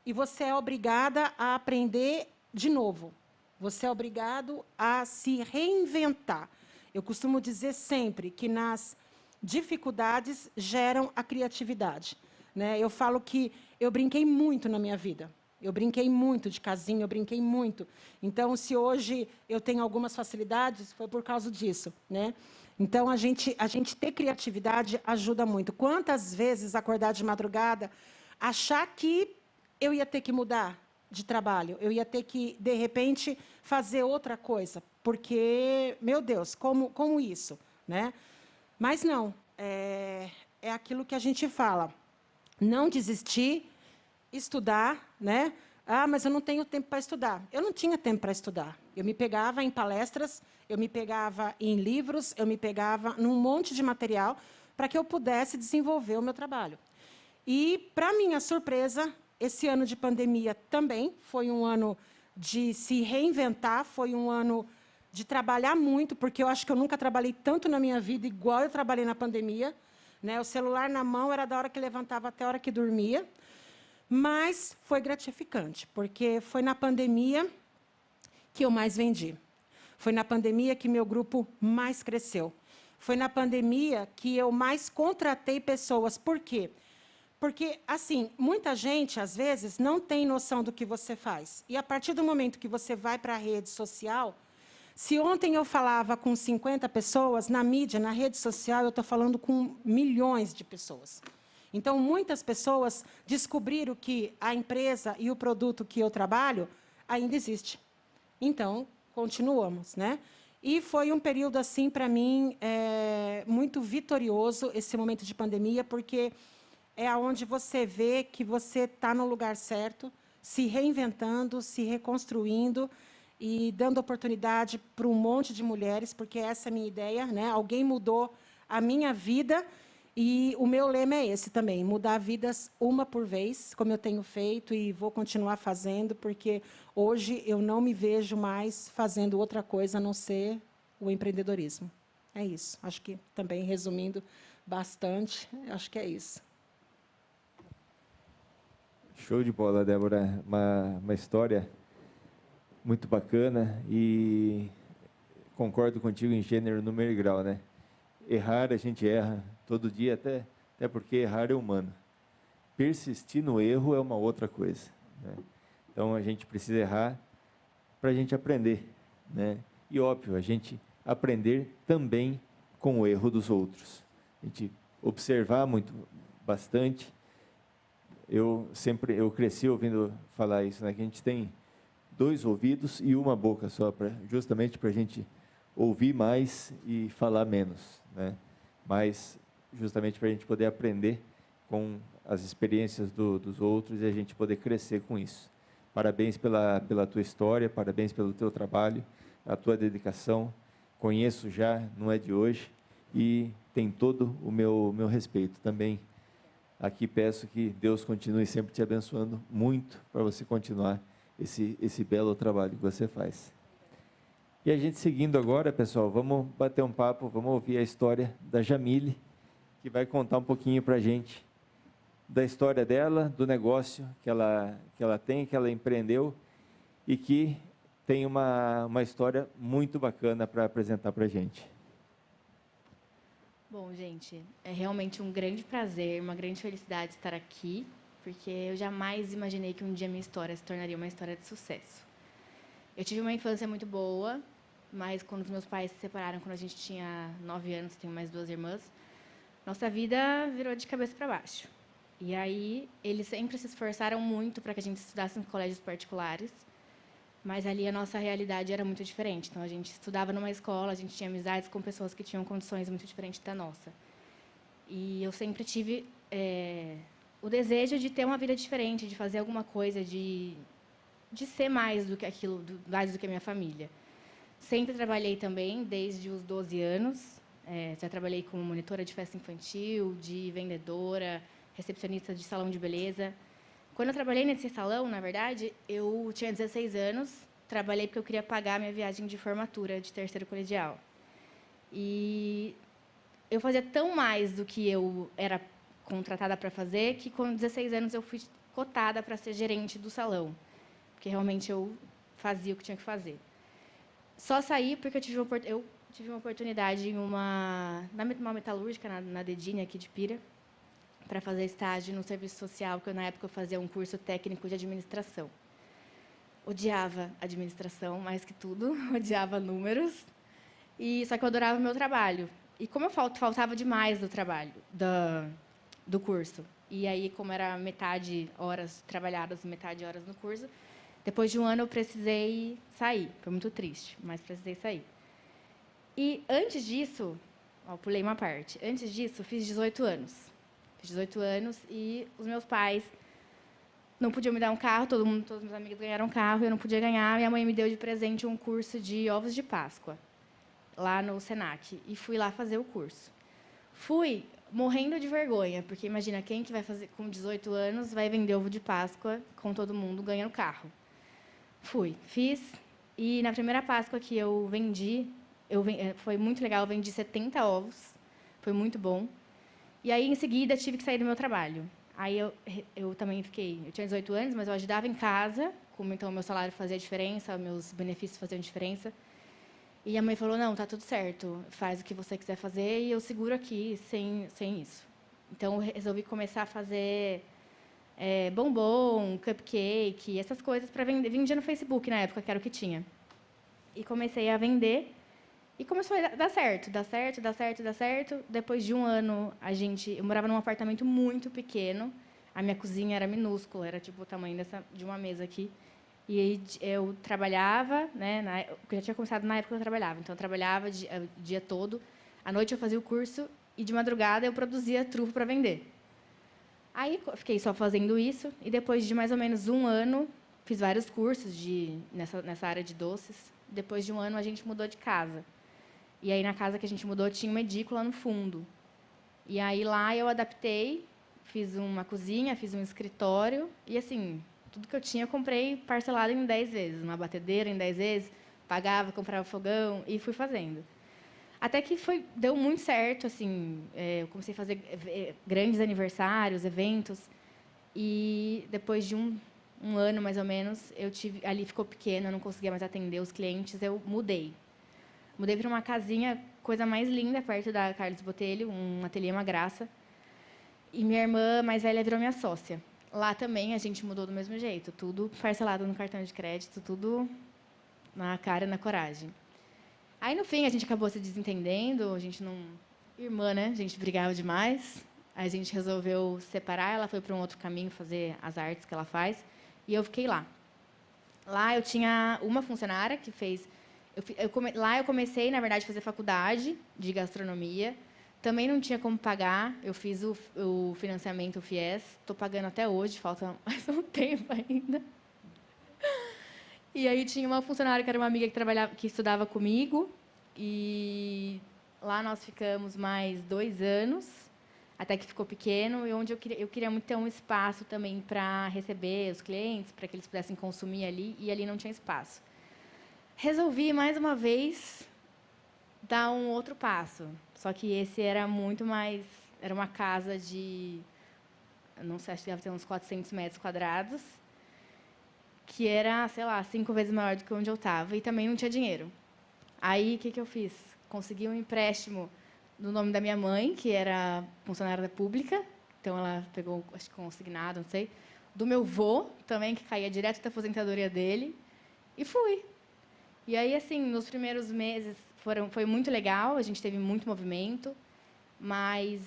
e você é obrigada a aprender de novo. Você é obrigado a se reinventar. Eu costumo dizer sempre que nas dificuldades geram a criatividade, né? Eu falo que eu brinquei muito na minha vida. Eu brinquei muito de casinha, eu brinquei muito. Então, se hoje eu tenho algumas facilidades, foi por causa disso, né? Então, a gente ter criatividade ajuda muito. Quantas vezes acordar de madrugada, achar que eu ia ter que mudar de trabalho, eu ia ter que, de repente, fazer outra coisa, porque, meu Deus, como isso, né? Mas não, é aquilo que a gente fala, não desistir, estudar, né? Ah, mas eu não tenho tempo para estudar. Eu não tinha tempo para estudar. Eu me pegava em palestras, eu me pegava em livros, eu me pegava num monte de material para que eu pudesse desenvolver o meu trabalho. E, para minha surpresa, esse ano de pandemia também foi um ano de se reinventar, foi um ano de trabalhar muito, porque eu acho que eu nunca trabalhei tanto na minha vida igual eu trabalhei na pandemia, né? O celular na mão era da hora que levantava até a hora que dormia. Mas foi gratificante, porque foi na pandemia que eu mais vendi. Foi na pandemia que meu grupo mais cresceu. Foi na pandemia que eu mais contratei pessoas. Por quê? Porque, assim, muita gente, às vezes, não tem noção do que você faz. E, a partir do momento que você vai para a rede social, se ontem eu falava com 50 pessoas, na mídia, na rede social, eu estou falando com milhões de pessoas. Então, muitas pessoas descobriram que a empresa e o produto que eu trabalho ainda existe. Então, continuamos, né? E foi um período, assim, para mim, muito vitorioso, esse momento de pandemia, porque é onde você vê que você está no lugar certo, se reinventando, se reconstruindo e dando oportunidade para um monte de mulheres, porque essa é a minha ideia, né? Alguém mudou a minha vida. E o meu lema é esse também, mudar vidas uma por vez, como eu tenho feito e vou continuar fazendo, porque hoje eu não me vejo mais fazendo outra coisa a não ser o empreendedorismo. É isso. Acho que também, resumindo bastante, acho que é isso. Show de bola, Débora. Uma história muito bacana e concordo contigo em gênero, número e grau, né? Errar, a gente erra todo dia, até porque errar é humano. Persistir no erro é uma outra coisa, né? Então, a gente precisa errar para a gente aprender, né? E, óbvio, a gente aprender também com o erro dos outros. A gente observar bastante. Eu cresci ouvindo falar isso, né? Que a gente tem 2 ouvidos e uma boca só, justamente para a gente ouvir mais e falar menos, né? Mas justamente para a gente poder aprender com as experiências dos outros e a gente poder crescer com isso. Parabéns pela tua história, parabéns pelo teu trabalho, a tua dedicação. Conheço já, não é de hoje, e tem todo o meu respeito também. Aqui peço que Deus continue sempre te abençoando muito para você continuar esse belo trabalho que você faz. E a gente seguindo agora, pessoal, vamos bater um papo, vamos ouvir a história da Jamile, que vai contar um pouquinho para a gente da história dela, do negócio que ela tem, que ela empreendeu e que tem uma história muito bacana para apresentar para a gente. Bom, gente, é realmente um grande prazer, uma grande felicidade estar aqui, porque eu jamais imaginei que um dia minha história se tornaria uma história de sucesso. Eu tive uma infância muito boa, mas quando os meus pais se separaram, quando a gente tinha 9 anos, tenho mais 2 irmãs, nossa vida virou de cabeça para baixo. E aí, eles sempre se esforçaram muito para que a gente estudasse em colégios particulares, mas ali a nossa realidade era muito diferente. Então, a gente estudava numa escola, a gente tinha amizades com pessoas que tinham condições muito diferentes da nossa. E eu sempre tive o desejo de ter uma vida diferente, de fazer alguma coisa, de ser mais do que aquilo, mais do que a minha família. Sempre trabalhei também, desde os 12 anos. Já trabalhei como monitora de festa infantil, de vendedora, recepcionista de salão de beleza. Quando eu trabalhei nesse salão, na verdade, eu tinha 16 anos, trabalhei porque eu queria pagar a minha viagem de formatura de terceiro colegial. E eu fazia tão mais do que eu era contratada para fazer, que com 16 anos eu fui cotada para ser gerente do salão, porque realmente eu fazia o que tinha que fazer. Só saí porque eu tive uma oportunidade em uma metalúrgica, na Dedini, aqui de Pira, para fazer estágio no serviço social, que na época eu fazia um curso técnico de administração. Odiava administração, mais que tudo, odiava números, só que eu adorava o meu trabalho. E como eu faltava demais do trabalho, do curso, e aí, como era metade horas trabalhadas, metade horas no curso, depois de um ano eu precisei sair. Foi muito triste, mas precisei sair. E antes disso, pulei uma parte, antes disso, fiz 18 anos. Fiz 18 anos e os meus pais não podiam me dar um carro, todos os meus amigos ganharam um carro, eu não podia ganhar. Minha mãe me deu de presente um curso de ovos de Páscoa, lá no Senac, e fui lá fazer o curso. Fui morrendo de vergonha, porque imagina, quem que vai fazer com 18 anos vai vender ovo de Páscoa com todo mundo ganhando carro. Fiz, e na primeira Páscoa que eu vendi, foi muito legal, eu vendi 70 ovos, foi muito bom. E aí, em seguida, tive que sair do meu trabalho. Aí eu também eu tinha 18 anos, mas eu ajudava em casa, então o meu salário fazia diferença, meus benefícios faziam diferença. E a mãe falou, não, tá tudo certo, faz o que você quiser fazer e eu seguro aqui sem isso. Então, eu resolvi começar a fazer bombom, cupcake, essas coisas para vender. Vendia no Facebook na época, que era o que tinha. E comecei a vender. E começou a dar certo. Depois de um ano, eu morava num apartamento muito pequeno. A minha cozinha era minúscula, era tipo o tamanho de uma mesa aqui. E aí eu trabalhava, né? Eu já tinha começado na época que eu trabalhava. Então, eu trabalhava o dia todo. À noite, eu fazia o curso e, de madrugada, eu produzia trufo para vender. Aí, fiquei só fazendo isso. E, depois de mais ou menos um ano, fiz vários cursos nessa área de doces. Depois de um ano, a gente mudou de casa. E aí, na casa que a gente mudou, tinha uma edícula no fundo. E aí, lá, eu adaptei, fiz uma cozinha, fiz um escritório. E, assim, tudo que eu tinha, eu comprei parcelado em 10 vezes. Uma batedeira em 10 vezes, pagava, comprava fogão e fui fazendo. Até que deu muito certo, assim, eu comecei a fazer grandes aniversários, eventos. E, depois de um ano, mais ou menos, ali ficou pequeno, eu não conseguia mais atender os clientes, eu mudei. Mudei para uma casinha, coisa mais linda, perto da Carlos Botelho, um ateliê, uma graça. E minha irmã mais velha virou minha sócia. Lá também a gente mudou do mesmo jeito, tudo parcelado no cartão de crédito, tudo na cara e na coragem. Aí, no fim, a gente acabou se desentendendo, a gente não... Irmã, né? A gente brigava demais. Aí a gente resolveu separar, ela foi para um outro caminho fazer as artes que ela faz, e eu fiquei lá. Lá eu tinha uma funcionária que fez... Lá eu comecei, na verdade, a fazer faculdade de gastronomia. Também não tinha como pagar. Eu fiz o financiamento, o FIES. Estou pagando até hoje, falta mais um tempo ainda. E aí tinha uma funcionária que era uma amiga que estudava comigo. E lá nós ficamos mais 2 anos, até que ficou pequeno, e onde eu queria muito ter um espaço também para receber os clientes, para que eles pudessem consumir ali, e ali não tinha espaço. Resolvi, mais uma vez, dar um outro passo. Só que esse era muito mais... Era uma casa de... não sei, acho que deve ter uns 400 metros quadrados, que era, sei lá, 5 vezes maior do que onde eu estava, e também não tinha dinheiro. Aí, o que eu fiz? Consegui um empréstimo no nome da minha mãe, que era funcionária pública, então ela pegou, acho que consignado, não sei, do meu avô, também, que caía direto da aposentadoria dele, e fui. E aí, assim, nos primeiros meses foi muito legal, a gente teve muito movimento, mas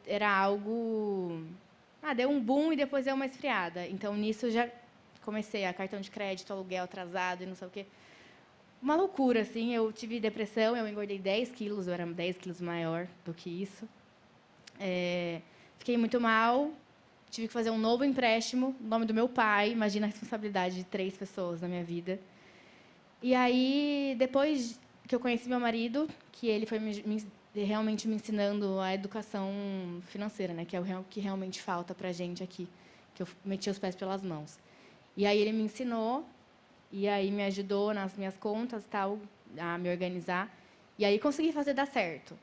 era algo... deu um boom e depois deu uma esfriada. Então, nisso, já comecei a cartão de crédito, aluguel atrasado e não sei o quê. Uma loucura, assim. Eu tive depressão, eu engordei 10 quilos, eu era 10 quilos maior do que isso. Fiquei muito mal, tive que fazer um novo empréstimo, no nome do meu pai. Imagina a responsabilidade de 3 pessoas na minha vida. E aí, depois que eu conheci meu marido, que ele foi realmente me ensinando a educação financeira, né, que é o que realmente falta para a gente aqui, que eu meti os pés pelas mãos. E aí ele me ensinou, e aí me ajudou nas minhas contas, tal, a me organizar, e aí consegui fazer dar certo.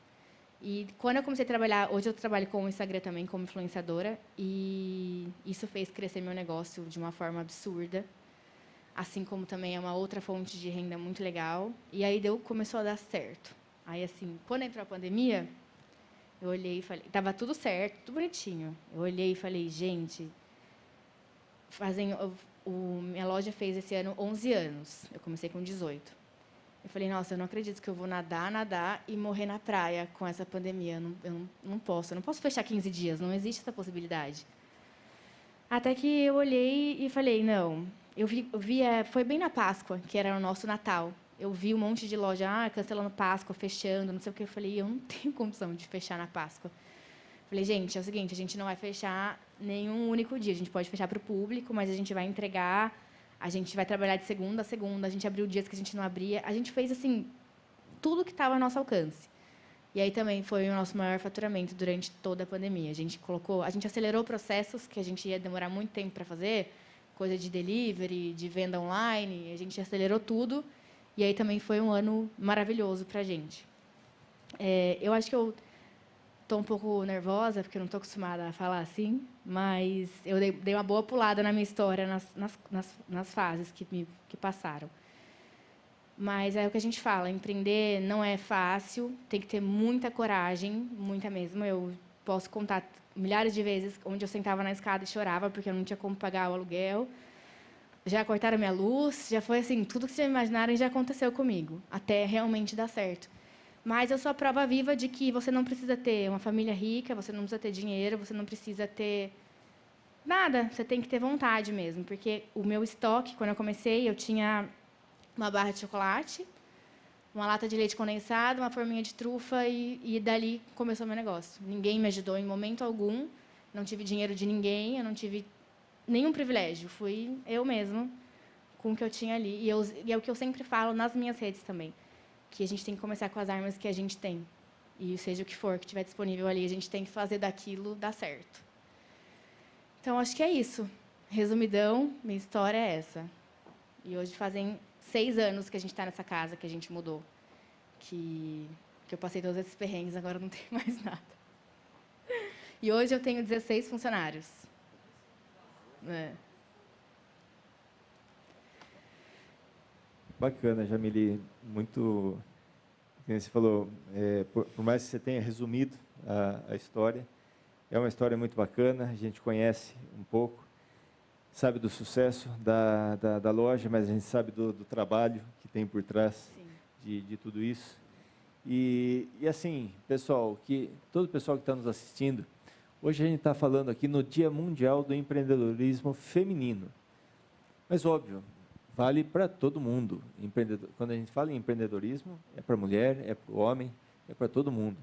E quando eu comecei a trabalhar, hoje eu trabalho com o Instagram também, como influenciadora, e isso fez crescer meu negócio de uma forma absurda, assim como também é uma outra fonte de renda muito legal, e aí começou a dar certo. Aí, assim, quando entrou a pandemia, eu olhei e falei... Estava tudo certo, tudo bonitinho. Eu olhei e falei, gente... minha loja fez esse ano 11 anos. Eu comecei com 18. Eu falei, nossa, eu não acredito que eu vou nadar e morrer na praia com essa pandemia. Eu não posso. Eu não posso fechar 15 dias. Não existe essa possibilidade. Até que eu olhei e falei, não... foi bem na Páscoa, que era o nosso Natal. Eu vi um monte de loja cancelando Páscoa, fechando, não sei o que. Eu falei, eu não tenho condição de fechar na Páscoa. Falei, gente, é o seguinte, a gente não vai fechar nenhum único dia. A gente pode fechar para o público, mas a gente vai entregar, a gente vai trabalhar de segunda a segunda, a gente abriu dias que a gente não abria. A gente fez, assim, tudo que estava ao nosso alcance. E aí também foi o nosso maior faturamento durante toda a pandemia. A gente acelerou processos que a gente ia demorar muito tempo para fazer, coisa de delivery, de venda online, a gente acelerou tudo. E aí também foi um ano maravilhoso para a gente. Eu acho que eu estou um pouco nervosa, porque eu não estou acostumada a falar assim, mas eu dei uma boa pulada na minha história, nas fases que passaram. Mas é o que a gente fala, empreender não é fácil, tem que ter muita coragem, muita mesmo. Eu posso contar milhares de vezes onde eu sentava na escada e chorava, porque eu não tinha como pagar o aluguel. Já cortaram minha luz, já foi assim, tudo que vocês imaginarem já aconteceu comigo, até realmente dar certo. Mas eu sou a prova viva de que você não precisa ter uma família rica, você não precisa ter dinheiro, você não precisa ter nada, você tem que ter vontade mesmo, porque o meu estoque, quando eu comecei, eu tinha uma barra de chocolate, uma lata de leite condensado, uma forminha de trufa e dali começou o meu negócio. Ninguém me ajudou em momento algum, não tive dinheiro de ninguém, eu não tive nenhum privilégio, fui eu mesma com o que eu tinha ali. E é o que eu sempre falo nas minhas redes também, que a gente tem que começar com as armas que a gente tem. E seja o que for que estiver disponível ali, a gente tem que fazer daquilo dar certo. Então, acho que é isso. Resumidão, minha história é essa. E hoje fazem 6 anos que a gente está nessa casa, que a gente mudou. Que eu passei todos esses perrengues, agora não tem mais nada. E hoje eu tenho 16 funcionários. Bacana, Jamile. Muito... Como você falou, por mais que você tenha resumido a história, é uma história muito bacana, a gente conhece um pouco, sabe do sucesso da loja, mas a gente sabe do trabalho que tem por trás de tudo isso. E assim, pessoal, todo o pessoal que está nos assistindo, hoje a gente está falando aqui no Dia Mundial do Empreendedorismo Feminino. Mas, óbvio, vale para todo mundo. Quando a gente fala em empreendedorismo, é para a mulher, é para o homem, é para todo mundo.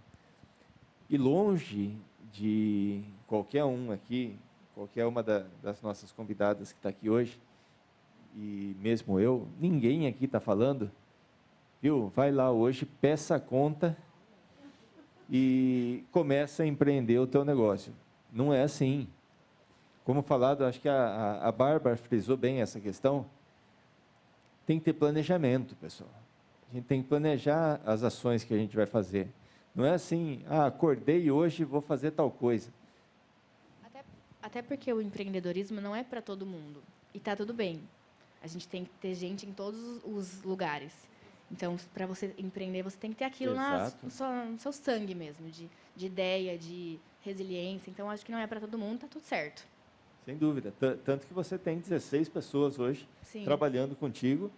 E longe de qualquer um aqui, qualquer uma das nossas convidadas que está aqui hoje, e mesmo eu, ninguém aqui está falando, viu? Vai lá hoje, peça a conta e começa a empreender o teu negócio. Não é assim. Como falado, acho que a Bárbara frisou bem essa questão. tem que ter planejamento, pessoal. A gente tem que planejar as ações que a gente vai fazer. Não é assim, acordei e hoje vou fazer tal coisa. Até porque o empreendedorismo não é para todo mundo. E está tudo bem. A gente tem que ter gente em todos os lugares. Então, para você empreender, você tem que ter aquilo no seu sangue mesmo, de ideia, de resiliência. Então, acho que não é para todo mundo, está tudo certo. Sem dúvida. Tanto que você tem 16 pessoas hoje trabalhando contigo.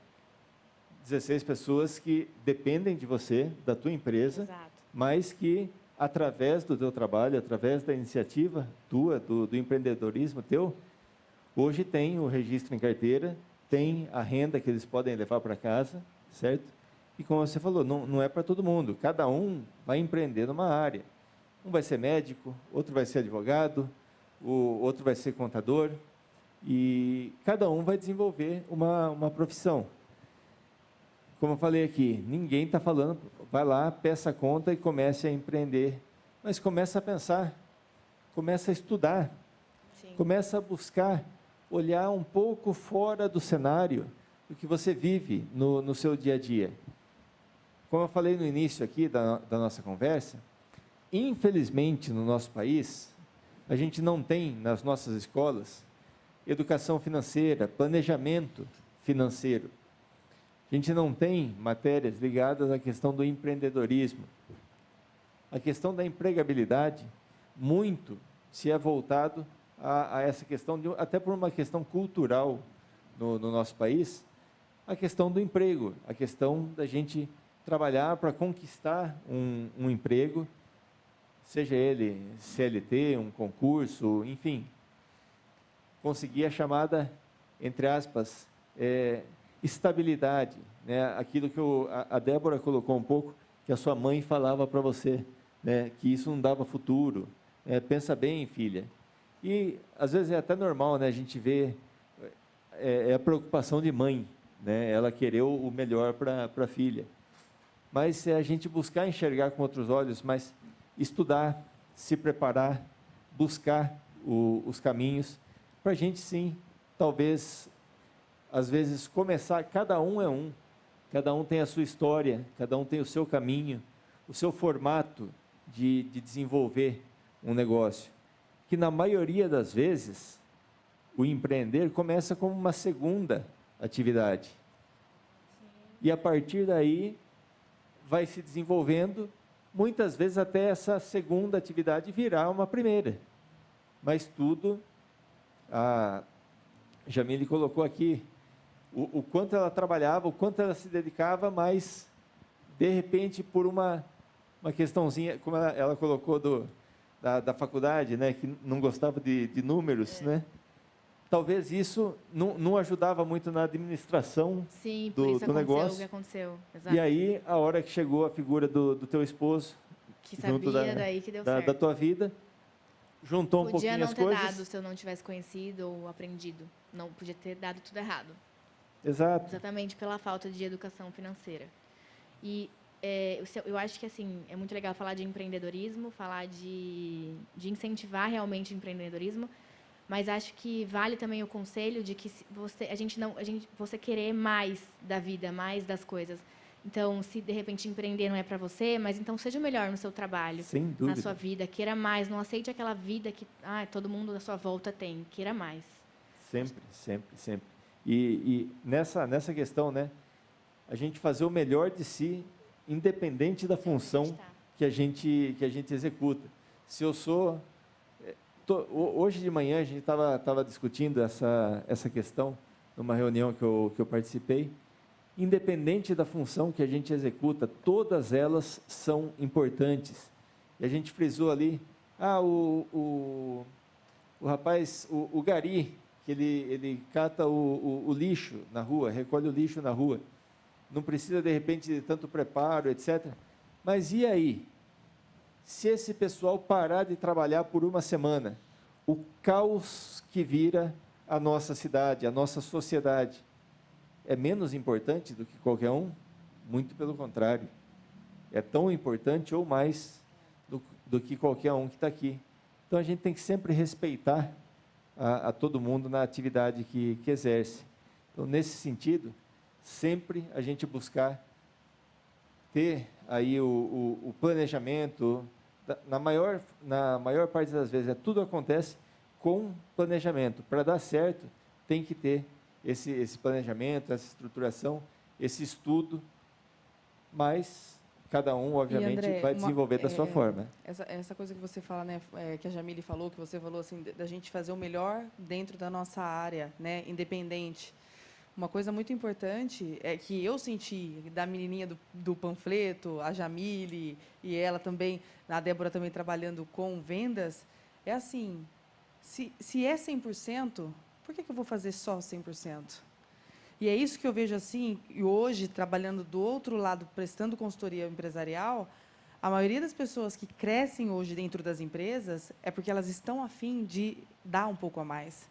16 pessoas que dependem de você, da tua empresa, mas que, através do teu trabalho, através da iniciativa tua, do empreendedorismo teu, hoje tem o registro em carteira, tem a renda que eles podem levar para casa, certo? E como você falou, não é para todo mundo. Cada um vai empreender numa área. Um vai ser médico, outro vai ser advogado, o outro vai ser contador, e cada um vai desenvolver uma profissão. Como eu falei aqui, ninguém está falando, vai lá, peça a conta e comece a empreender. Mas começa a pensar, começa a estudar, começa a buscar, olhar um pouco fora do cenário do que você vive no seu dia a dia. Como eu falei no início aqui da nossa conversa, infelizmente no nosso país, a gente não tem nas nossas escolas educação financeira, planejamento financeiro. A gente não tem matérias ligadas à questão do empreendedorismo. A questão da empregabilidade, muito se é voltado a essa questão, até por uma questão cultural no nosso país, a questão do emprego, a questão da gente trabalhar para conquistar um emprego, seja ele CLT, um concurso, enfim, conseguir a chamada, entre aspas, estabilidade, né? Aquilo que a Débora colocou um pouco, que a sua mãe falava para você, né? Que isso não dava futuro. Pensa bem, filha. E, às vezes, é até normal, né? A gente vê a preocupação de mãe, né? Ela querer o melhor para a filha. Mas é a gente buscar enxergar com outros olhos, mas estudar, se preparar, buscar os caminhos, para a gente, sim, talvez, às vezes, começar, cada um tem a sua história, cada um tem o seu caminho, o seu formato de desenvolver um negócio, que na maioria das vezes, o empreender começa como uma segunda atividade. E a partir daí, vai se desenvolvendo, muitas vezes até essa segunda atividade virar uma primeira. Mas tudo, a Jamile colocou aqui, o quanto ela trabalhava, o quanto ela se dedicava, mas, de repente, por uma questãozinha, como ela colocou da faculdade, né, que não gostava de números, né? Talvez isso não ajudava muito na administração do negócio. O que aconteceu. Exato. E aí, a hora que chegou a figura do teu esposo, que sabia, daí que deu certo. Da tua vida, juntou um pouquinho as coisas. Podia não ter dado se eu não tivesse conhecido ou aprendido. Não podia ter dado tudo errado. Exato. Exatamente pela falta de educação financeira. E eu acho que assim é muito legal falar de empreendedorismo, falar de incentivar realmente o empreendedorismo, mas acho que vale também o conselho de que você querer mais da vida, mais das coisas. Então, se de repente empreender não é para você, mas então seja o melhor no seu trabalho, sem dúvida, na sua vida, queira mais, não aceite aquela vida que todo mundo à sua volta tem, queira mais. Sempre, sempre, sempre. E nessa questão, né, a gente fazer o melhor de si, independente da função que a gente executa. Se eu sou hoje de manhã a gente estava discutindo essa questão numa reunião que eu participei. Independente da função que a gente executa, todas elas são importantes. E a gente frisou ali, o rapaz, o gari, que ele cata o lixo na rua, recolhe o lixo na rua. Não precisa, de repente, de tanto preparo, etc. Mas e aí? Se esse pessoal parar de trabalhar por uma semana, o caos que vira a nossa cidade, a nossa sociedade, é menos importante do que qualquer um? Muito pelo contrário. É tão importante ou mais do que qualquer um que está aqui. Então, a gente tem que sempre respeitar a todo mundo na atividade que exerce. Então, nesse sentido, sempre a gente buscar ter aí o planejamento, na maior parte das vezes, tudo acontece com planejamento. Para dar certo, tem que ter esse planejamento, essa estruturação, esse estudo, mas cada um, obviamente, André, vai desenvolver da sua forma. Essa coisa que você fala, né, que a Jamile falou, que você falou assim, da gente fazer o melhor dentro da nossa área, né, independente. Uma coisa muito importante é que eu senti da menininha do panfleto, a Jamile e ela também, a Débora também trabalhando com vendas, é assim, se é 100%, por que eu vou fazer só 100%? E é isso que eu vejo assim, e hoje, trabalhando do outro lado, prestando consultoria empresarial, a maioria das pessoas que crescem hoje dentro das empresas é porque elas estão a fim de dar um pouco a mais.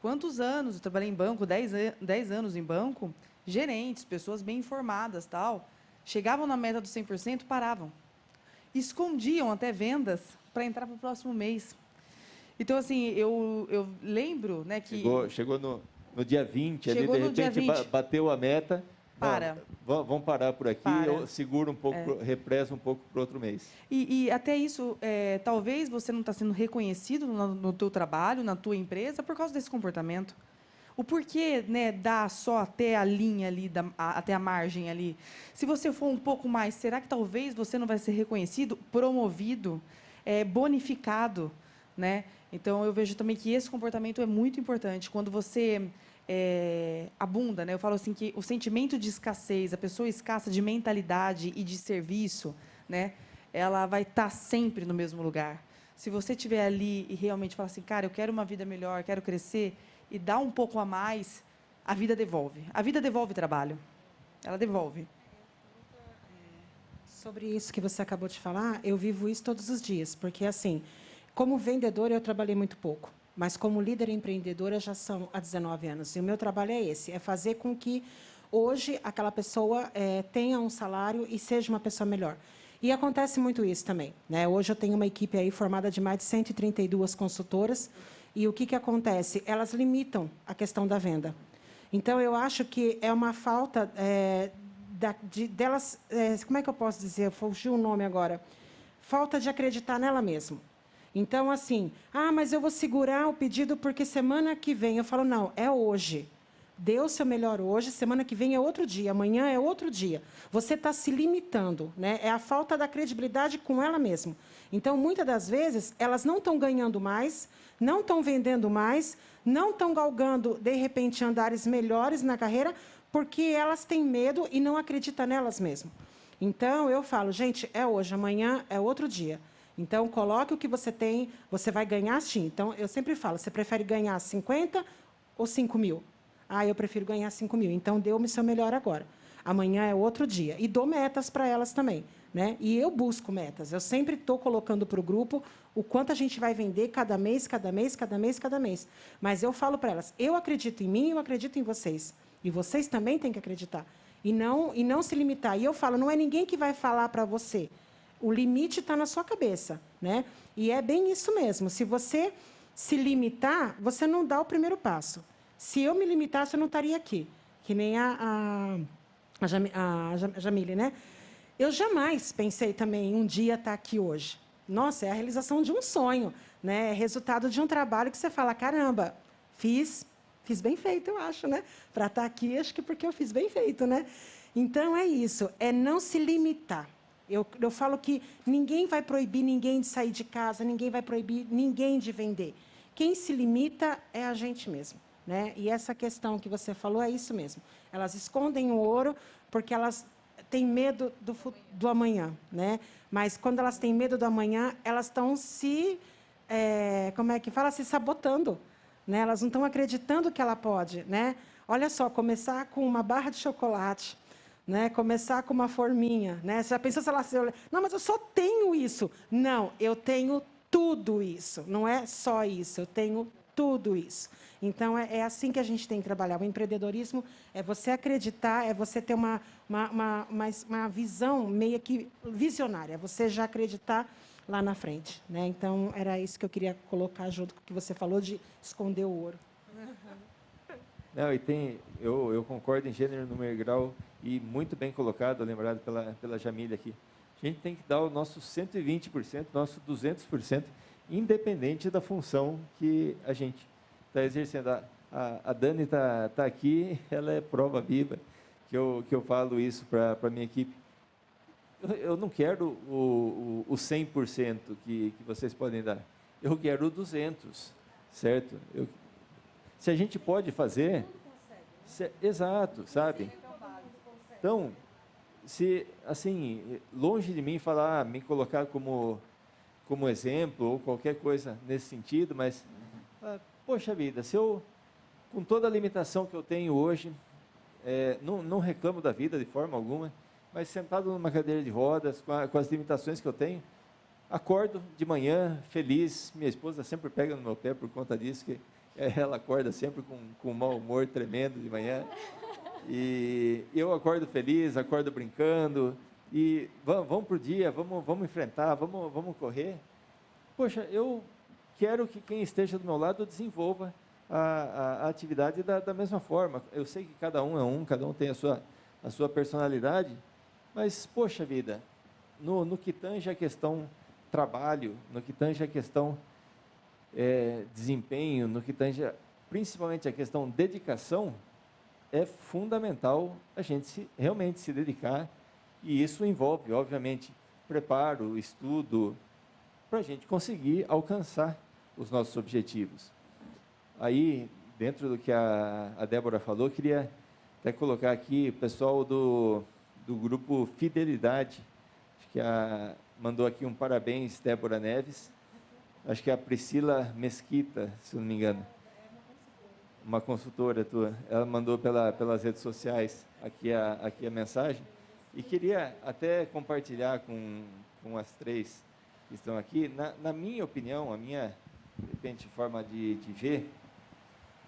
Quantos anos eu trabalhei em banco, 10 anos em banco, gerentes, pessoas bem informadas, tal, chegavam na meta do 100%, paravam. Escondiam até vendas para entrar para o próximo mês. Então, assim, eu lembro, né, que... Chegou no dia 20, Chegou ali, no de repente, dia 20. bateu a meta. Para. Não, vamos parar por aqui, Para. segura um pouco, represa um pouco para o outro mês. E até isso, talvez você não está sendo reconhecido no teu trabalho, na tua empresa, por causa desse comportamento. O porquê, né, dar só até a linha ali, até a margem ali? Se você for um pouco mais, será que talvez você não vai ser reconhecido, promovido, bonificado, né? Então, eu vejo também que esse comportamento é muito importante. Quando você abunda, né? Eu falo assim que o sentimento de escassez, a pessoa escassa de mentalidade e de serviço, né? Ela vai estar sempre no mesmo lugar. Se você estiver ali e realmente falar assim, cara, eu quero uma vida melhor, quero crescer, e dar um pouco a mais, a vida devolve. A vida devolve trabalho. Ela devolve. Sobre isso que você acabou de falar, eu vivo isso todos os dias, porque, assim, como vendedora, eu trabalhei muito pouco, mas como líder empreendedora já são há 19 anos. E o meu trabalho é esse, é fazer com que hoje aquela pessoa tenha um salário e seja uma pessoa melhor. E acontece muito isso também, né? Hoje eu tenho uma equipe aí formada de mais de 132 consultoras, e o que acontece? Elas limitam a questão da venda. Então, eu acho que é uma falta delas... como é que eu posso dizer? Fugiu o nome agora. Falta de acreditar nela mesma. Então, assim, mas eu vou segurar o pedido porque semana que vem... Eu falo, não, é hoje. Dê o seu melhor hoje, semana que vem é outro dia, amanhã é outro dia. Você está se limitando, né? É a falta da credibilidade com ela mesma. Então, muitas das vezes, elas não estão ganhando mais, não estão vendendo mais, não estão galgando, de repente, andares melhores na carreira, porque elas têm medo e não acreditam nelas mesmas. Então, eu falo, gente, é hoje, amanhã é outro dia. Então, coloque o que você tem, você vai ganhar sim. Então, eu sempre falo, você prefere ganhar 50 ou 5 mil? Eu prefiro ganhar 5 mil. Então, dê-me o seu melhor agora. Amanhã é outro dia. E dou metas para elas também, né? E eu busco metas. Eu sempre estou colocando para o grupo o quanto a gente vai vender cada mês, cada mês, cada mês, cada mês. Mas eu falo para elas, eu acredito em mim, eu acredito em vocês. E vocês também têm que acreditar. E não se limitar. E eu falo, não é ninguém que vai falar para você. O limite está na sua cabeça, né? E é bem isso mesmo. Se você se limitar, você não dá o primeiro passo. Se eu me limitasse, eu não estaria aqui. Que nem a Jamile, né? Eu jamais pensei também um dia estar aqui hoje. Nossa, é a realização de um sonho, né? É resultado de um trabalho que você fala, caramba, fiz bem feito, eu acho, né? Para estar aqui, acho que porque eu fiz bem feito, né? Então, é isso, é não se limitar. Eu falo que ninguém vai proibir ninguém de sair de casa, ninguém vai proibir ninguém de vender. Quem se limita é a gente mesmo. Né? E essa questão que você falou é isso mesmo. Elas escondem o ouro porque elas têm medo do amanhã. Né? Mas, quando elas têm medo do amanhã, elas estão se sabotando. Né? Elas não estão acreditando que ela pode. Né? Olha só, começar com uma barra de chocolate, né? Começar com uma forminha. Né? Você já pensou se ela... Não, mas eu só tenho isso. Não, eu tenho tudo isso. Não é só isso, eu tenho tudo isso. Então, é assim que a gente tem que trabalhar. O empreendedorismo é você acreditar, é você ter uma visão meio que visionária, você já acreditar lá na frente. Né? Então, era isso que eu queria colocar junto com o que você falou de esconder o ouro. Não, e eu concordo em gênero, número e grau, e muito bem colocado, lembrado pela Jamília aqui. A gente tem que dar o nosso 120%, nosso 200%, independente da função que a gente está exercendo. A Dani tá aqui, ela é prova viva que eu falo isso para a minha equipe. Eu não quero o 100% que vocês podem dar. Eu quero o 200%, certo? Se a gente pode fazer... exato, sabe? Então, se, assim, longe de mim falar, me colocar como exemplo ou qualquer coisa nesse sentido, mas, poxa vida, se eu, com toda a limitação que eu tenho hoje, não reclamo da vida de forma alguma, mas sentado numa cadeira de rodas, com as limitações que eu tenho, acordo de manhã feliz, minha esposa sempre pega no meu pé por conta disso, que ela acorda sempre com um mau humor tremendo de manhã, e eu acordo feliz, acordo brincando, e vamos para o dia, vamos enfrentar, vamos correr. Poxa, eu quero que quem esteja do meu lado desenvolva a atividade da mesma forma. Eu sei que cada um cada um tem a sua personalidade, mas, poxa vida, no que tange a questão trabalho, no que tange a questão desempenho, no que tange principalmente a questão dedicação, é fundamental a gente realmente se dedicar, e isso envolve, obviamente, preparo, estudo, para a gente conseguir alcançar os nossos objetivos. Aí, dentro do que a Débora falou, queria até colocar aqui o pessoal do grupo Fidelidade, acho que mandou aqui um parabéns, Débora Neves, acho que é a Priscila Mesquita, se não me engano, uma consultora tua, ela mandou pelas redes sociais aqui a mensagem, e queria até compartilhar com as três que estão aqui. Na minha opinião, a minha, de repente, forma de ver,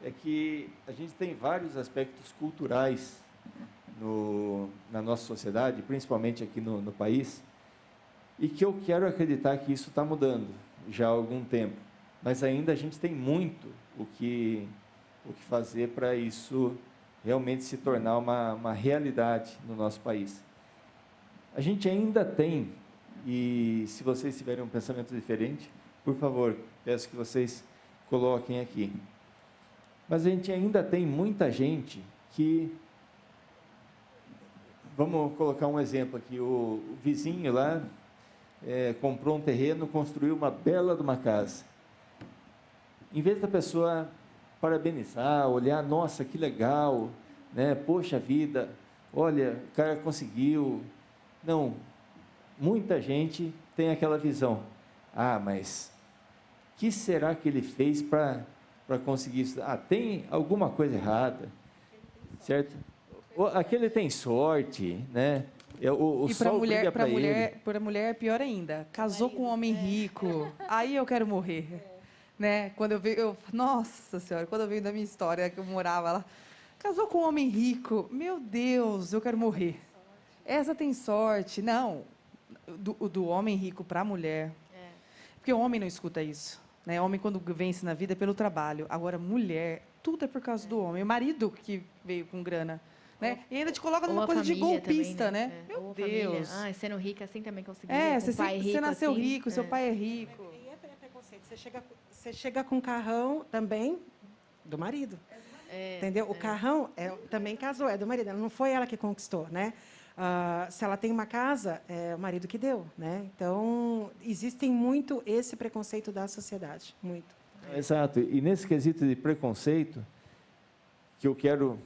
é que a gente tem vários aspectos culturais na nossa sociedade, principalmente aqui no país, e que eu quero acreditar que isso está mudando já há algum tempo, mas ainda a gente tem muito o que fazer para isso realmente se tornar uma realidade no nosso país. A gente ainda tem, e se vocês tiverem um pensamento diferente, por favor, peço que vocês coloquem aqui. Mas a gente ainda tem muita gente que... Vamos colocar um exemplo aqui. O vizinho lá comprou um terreno, construiu uma bela de uma casa. Em vez da pessoa parabenizar, olhar, nossa, que legal, né? Poxa vida, olha, o cara conseguiu. Não, muita gente tem aquela visão. Mas o que será que ele fez para conseguir isso? Tem alguma coisa errada, certo? Aquele tem sorte, né? E para a mulher é pior ainda. Casou com um homem rico, aí eu quero morrer. Né? Quando nossa senhora, quando eu venho da minha história, que eu morava lá, casou com um homem rico, meu Deus, eu quero morrer. Essa tem sorte. Não, do homem rico para a mulher. Porque o homem não escuta isso. Né? O homem, quando vence na vida, é pelo trabalho. Agora, mulher, tudo é por causa do homem. O marido que veio com grana. Né? E ainda te coloca numa coisa de golpista, também, né? Meu Deus. Sendo rica assim também conseguiu. Você nasceu assim, rico, seu pai é rico. E é preconceito. Você chega com o carrão também do marido. Entendeu? O carrão também casou, é do marido. Não foi ela que conquistou, né? Se ela tem uma casa, é o marido que deu, né? Então, existem muito esse preconceito da sociedade, muito. Exato. E nesse quesito de preconceito, que eu quero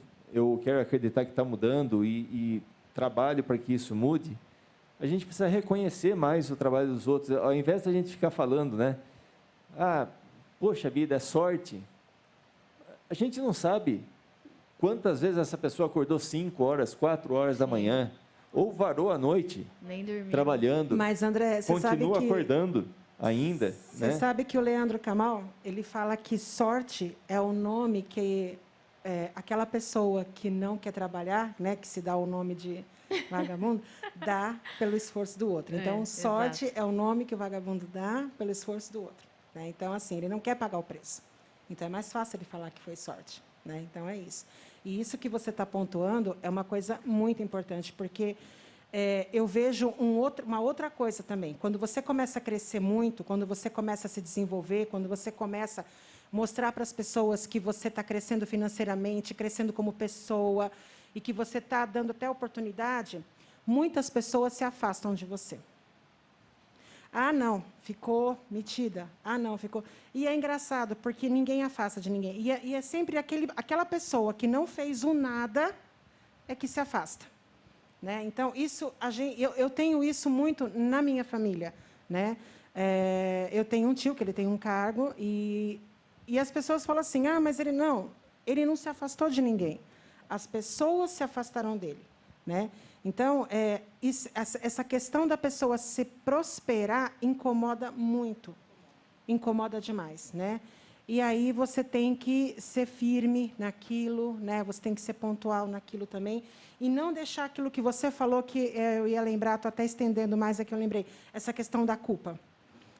acreditar que está mudando e trabalho para que isso mude, a gente precisa reconhecer mais o trabalho dos outros, ao invés de a gente ficar falando, né? Poxa vida, é sorte. A gente não sabe quantas vezes essa pessoa acordou 5 horas, 4 horas da manhã, ou varou a noite, nem dormiu, trabalhando. Mas, André, você sabe que... Continua acordando ainda. Você sabe que o Leandro Camal, ele fala que sorte é o nome que... aquela pessoa que não quer trabalhar, né, que se dá o nome de vagabundo, dá pelo esforço do outro. Então, sorte exato. é o nome que o vagabundo dá pelo esforço do outro. Né? Então, assim, ele não quer pagar o preço. Então, é mais fácil ele falar que foi sorte. né? Então, é isso. E isso que você está pontuando é uma coisa muito importante, porque eu vejo uma outra coisa também. Quando você começa a crescer muito, quando você começa a se desenvolver, quando você começa a mostrar para as pessoas que você está crescendo financeiramente, crescendo como pessoa, e que você está dando até oportunidade, muitas pessoas se afastam de você. Ah, não, ficou metida. Ah, não, ficou... E é engraçado, porque ninguém afasta de ninguém. E é sempre aquela pessoa que não fez o nada é que se afasta. Né? Então, eu tenho isso muito na minha família. Né? Eu tenho um tio, que ele tem um cargo, e as pessoas falam assim, mas ele não se afastou de ninguém. As pessoas se afastaram dele. Né? Então, essa questão da pessoa se prosperar incomoda muito, incomoda demais. Né? E aí você tem que ser firme naquilo, né? Você tem que ser pontual naquilo também, e não deixar aquilo que você falou, que eu ia lembrar, estou até estendendo mais, aqui eu lembrei, essa questão da culpa.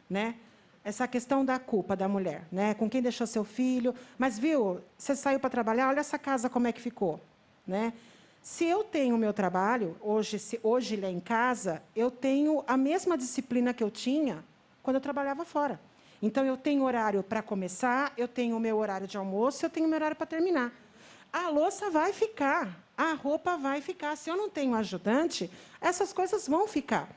Né? Essa questão da culpa da mulher. Né? Com quem deixou seu filho, mas, viu, você saiu para trabalhar, olha essa casa como é que ficou. Né? Se eu tenho o meu trabalho, hoje ele é em casa, eu tenho a mesma disciplina que eu tinha quando eu trabalhava fora. Então, eu tenho horário para começar, eu tenho o meu horário de almoço, eu tenho o meu horário para terminar. A louça vai ficar, a roupa vai ficar. Se eu não tenho ajudante, essas coisas vão ficar.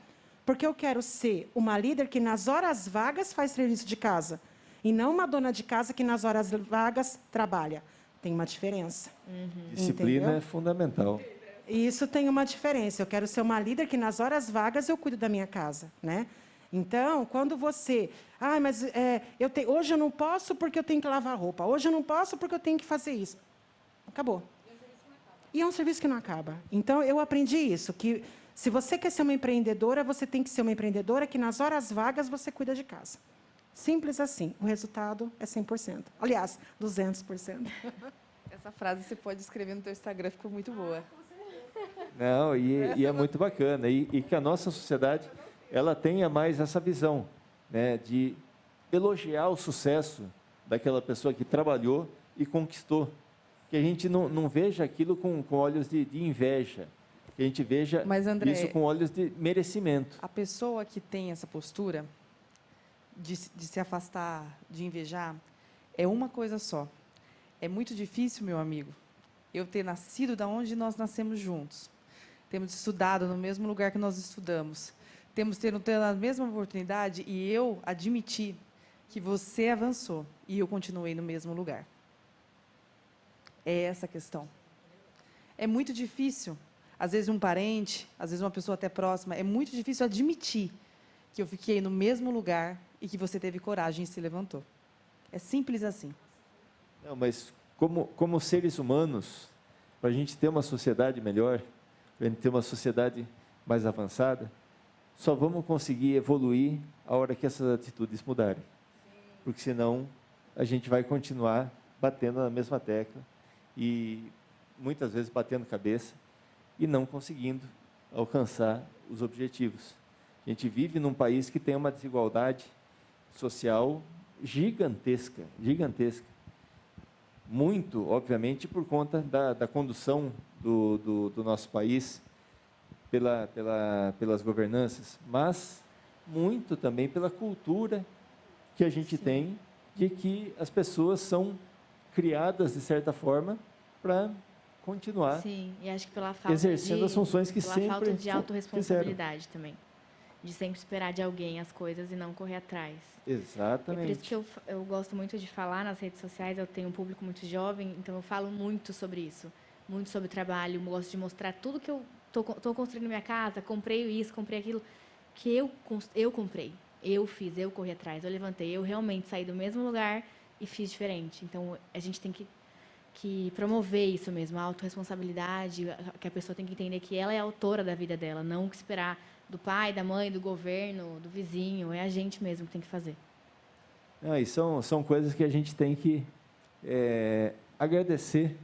Porque eu quero ser uma líder que, nas horas vagas, faz serviço de casa. E não uma dona de casa que, nas horas vagas, trabalha. Tem uma diferença. Disciplina Entendeu? é fundamental. E isso tem uma diferença. Eu quero ser uma líder que, nas horas vagas, eu cuido da minha casa. Né? Então, quando você... mas hoje eu não posso porque eu tenho que lavar roupa. Hoje eu não posso porque eu tenho que fazer isso. Acabou. E é um serviço que não acaba. Então, eu aprendi isso, que se você quer ser uma empreendedora, você tem que ser uma empreendedora que, nas horas vagas, você cuida de casa. Simples assim. O resultado é 100%. Aliás, 200%. Essa frase você pode escrever no teu Instagram, ficou muito boa. Não, e é muito bacana. E que a nossa sociedade ela tenha mais essa visão, né, de elogiar o sucesso daquela pessoa que trabalhou e conquistou. Que a gente não veja aquilo com olhos de inveja, que a gente veja isso com olhos de merecimento. A pessoa que tem essa postura de se afastar, de invejar, é uma coisa só. É muito difícil, meu amigo, eu ter nascido da onde nós nascemos juntos. Temos estudado no mesmo lugar que nós estudamos. Temos tido a mesma oportunidade e eu admiti que você avançou e eu continuei no mesmo lugar. É essa a questão. É muito difícil, às vezes um parente, às vezes uma pessoa até próxima, é muito difícil admitir que eu fiquei no mesmo lugar e que você teve coragem e se levantou. É simples assim. Não, mas como seres humanos, para a gente ter uma sociedade melhor, para a gente ter uma sociedade mais avançada, só vamos conseguir evoluir a hora que essas atitudes mudarem. Porque senão a gente vai continuar batendo na mesma tecla e muitas vezes batendo cabeça e não conseguindo alcançar os objetivos. A gente vive num país que tem uma desigualdade social gigantesca, gigantesca. Muito, obviamente, por conta da condução do nosso país pelas governanças, mas muito também pela cultura que a gente tem de que as pessoas são criadas, de certa forma, para continuar Sim, e acho que pela falta exercendo as funções que pela sempre falta de fizeram. autorresponsabilidade também. De sempre esperar de alguém as coisas e não correr atrás. Exatamente. É por isso que eu gosto muito de falar nas redes sociais, eu tenho um público muito jovem, então eu falo muito sobre isso. Muito sobre trabalho, gosto de mostrar tudo que eu estou construindo minha casa, comprei isso, comprei aquilo, que eu comprei, eu fiz, eu corri atrás, eu levantei, eu realmente saí do mesmo lugar e fiz diferente. Então, a gente tem que promover isso mesmo, a autorresponsabilidade, que a pessoa tem que entender que ela é a autora da vida dela, não que esperar do pai, da mãe, do governo, do vizinho, é a gente mesmo que tem que fazer. E são coisas que a gente tem que agradecer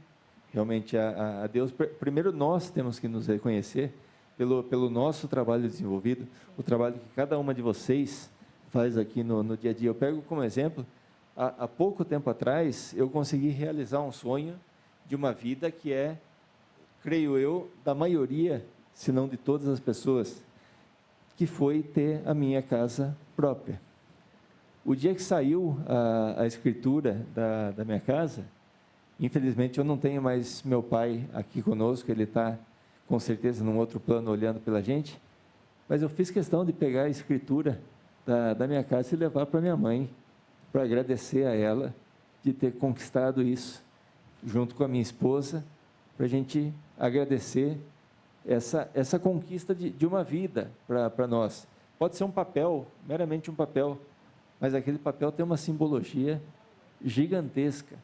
realmente a Deus. Primeiro, nós temos que nos reconhecer pelo nosso trabalho desenvolvido, o trabalho que cada uma de vocês faz aqui no dia a dia. Eu pego como exemplo, há pouco tempo atrás, eu consegui realizar um sonho de uma vida que é, creio eu, da maioria, se não de todas as pessoas, que foi ter a minha casa própria. O dia que saiu a escritura da minha casa, infelizmente eu não tenho mais meu pai aqui conosco, ele está com certeza num outro plano olhando pela gente, mas eu fiz questão de pegar a escritura da minha casa e levar para minha mãe, para agradecer a ela de ter conquistado isso, junto com a minha esposa, para a gente agradecer essa conquista de uma vida para nós. Pode ser um papel, meramente um papel, mas aquele papel tem uma simbologia gigantesca.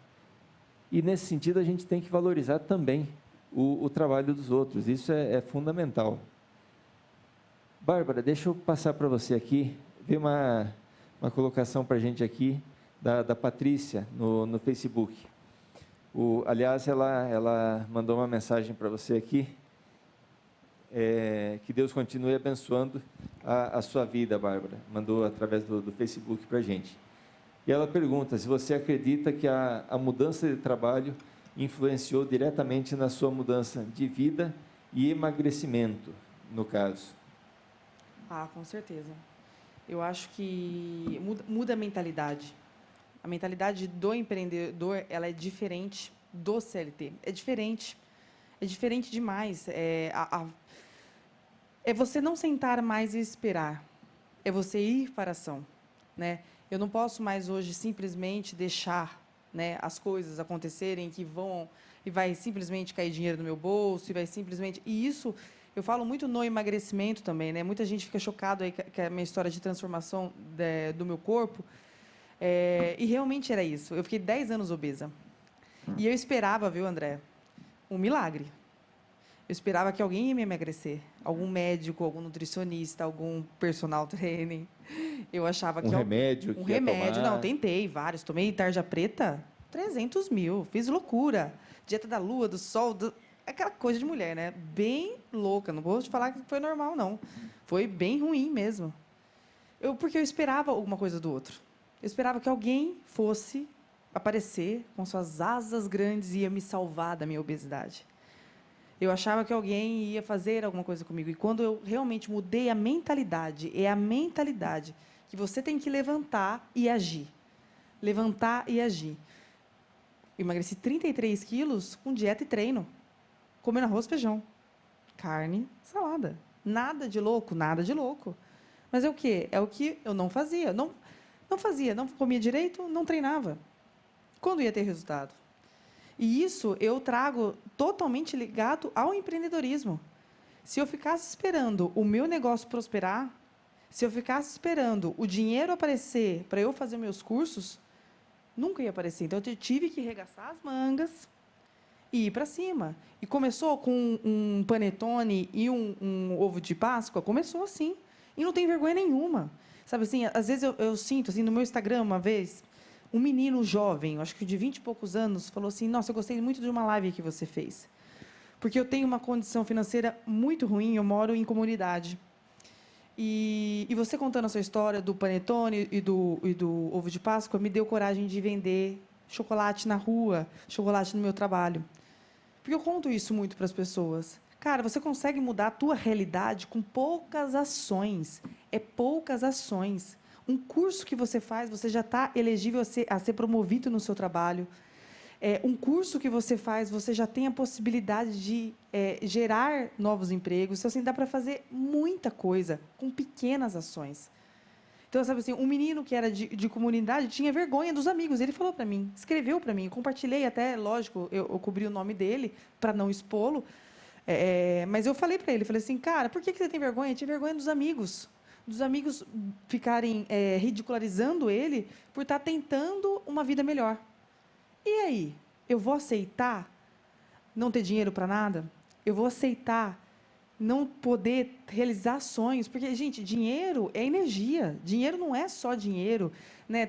E, nesse sentido, a gente tem que valorizar também o trabalho dos outros. Isso é fundamental. Bárbara, deixa eu passar para você aqui, ver uma colocação para a gente aqui, da Patrícia, no Facebook. Aliás, ela mandou uma mensagem para você aqui, que Deus continue abençoando a sua vida, Bárbara. Mandou através do Facebook para a gente. E ela pergunta se você acredita que a mudança de trabalho influenciou diretamente na sua mudança de vida e emagrecimento, no caso. Ah, com certeza. Eu acho que muda a mentalidade. A mentalidade do empreendedor, ela é diferente do CLT. É diferente demais. É você não sentar mais e esperar. É você ir para a ação, né? Eu não posso mais hoje simplesmente deixar, né, as coisas acontecerem e vai simplesmente cair dinheiro no meu bolso e vai simplesmente. E isso eu falo muito no emagrecimento também, né? Muita gente fica chocado aí com a minha história de transformação do meu corpo. E realmente era isso. Eu fiquei 10 anos obesa. E eu esperava, viu, André, um milagre. Eu esperava que alguém ia me emagrecer. Algum médico, algum nutricionista, algum personal trainer. Eu achava que... remédio Um que ia remédio, tomar. não, tentei vários. Tomei tarja preta, 300 mil. Fiz loucura. Dieta da lua, do sol, aquela coisa de mulher, né? Bem louca. Não vou te falar que foi normal, não. Foi bem ruim mesmo. Porque eu esperava alguma coisa do outro. Eu esperava que alguém fosse aparecer com suas asas grandes e ia me salvar da minha obesidade. Eu achava que alguém ia fazer alguma coisa comigo. E quando eu realmente mudei a mentalidade, é a mentalidade que você tem que levantar e agir. Levantar e agir. Eu emagreci 33 quilos com dieta e treino. Comendo arroz, feijão, carne, salada. Nada de louco, nada de louco. Mas é o quê? É o que eu não fazia. Não fazia, não comia direito, não treinava. Quando ia ter resultado? E isso eu trago totalmente ligado ao empreendedorismo. Se eu ficasse esperando o meu negócio prosperar, se eu ficasse esperando o dinheiro aparecer para eu fazer meus cursos, nunca ia aparecer. Então, eu tive que arregaçar as mangas e ir para cima. E começou com um panetone e um ovo de Páscoa, começou assim. E não tem vergonha nenhuma. Sabe assim, às vezes eu sinto, assim, no meu Instagram, uma vez, um menino jovem, acho que de 20 e poucos anos, falou assim, nossa, eu gostei muito de uma live que você fez. Porque eu tenho uma condição financeira muito ruim, eu moro em comunidade. E você contando a sua história do panetone e do ovo de Páscoa, me deu coragem de vender chocolate na rua, chocolate no meu trabalho. Porque eu conto isso muito para as pessoas. Cara, você consegue mudar a tua realidade com poucas ações. É poucas ações. Um curso que você faz, você já está elegível a ser promovido no seu trabalho. Um curso que você faz, você já tem a possibilidade de gerar novos empregos. Então, assim, dá para fazer muita coisa com pequenas ações. Então, sabe assim, um menino que era de comunidade tinha vergonha dos amigos. Ele falou para mim, escreveu para mim, eu compartilhei até, lógico, eu cobri o nome dele para não expô-lo. Mas eu falei para ele, falei assim, cara, por que você tem vergonha? Eu tinha vergonha dos amigos ficarem ridicularizando ele por estar tentando uma vida melhor. E aí? Eu vou aceitar não ter dinheiro para nada? Eu vou aceitar não poder realizar sonhos? Porque, gente, dinheiro é energia. Dinheiro não é só dinheiro, né?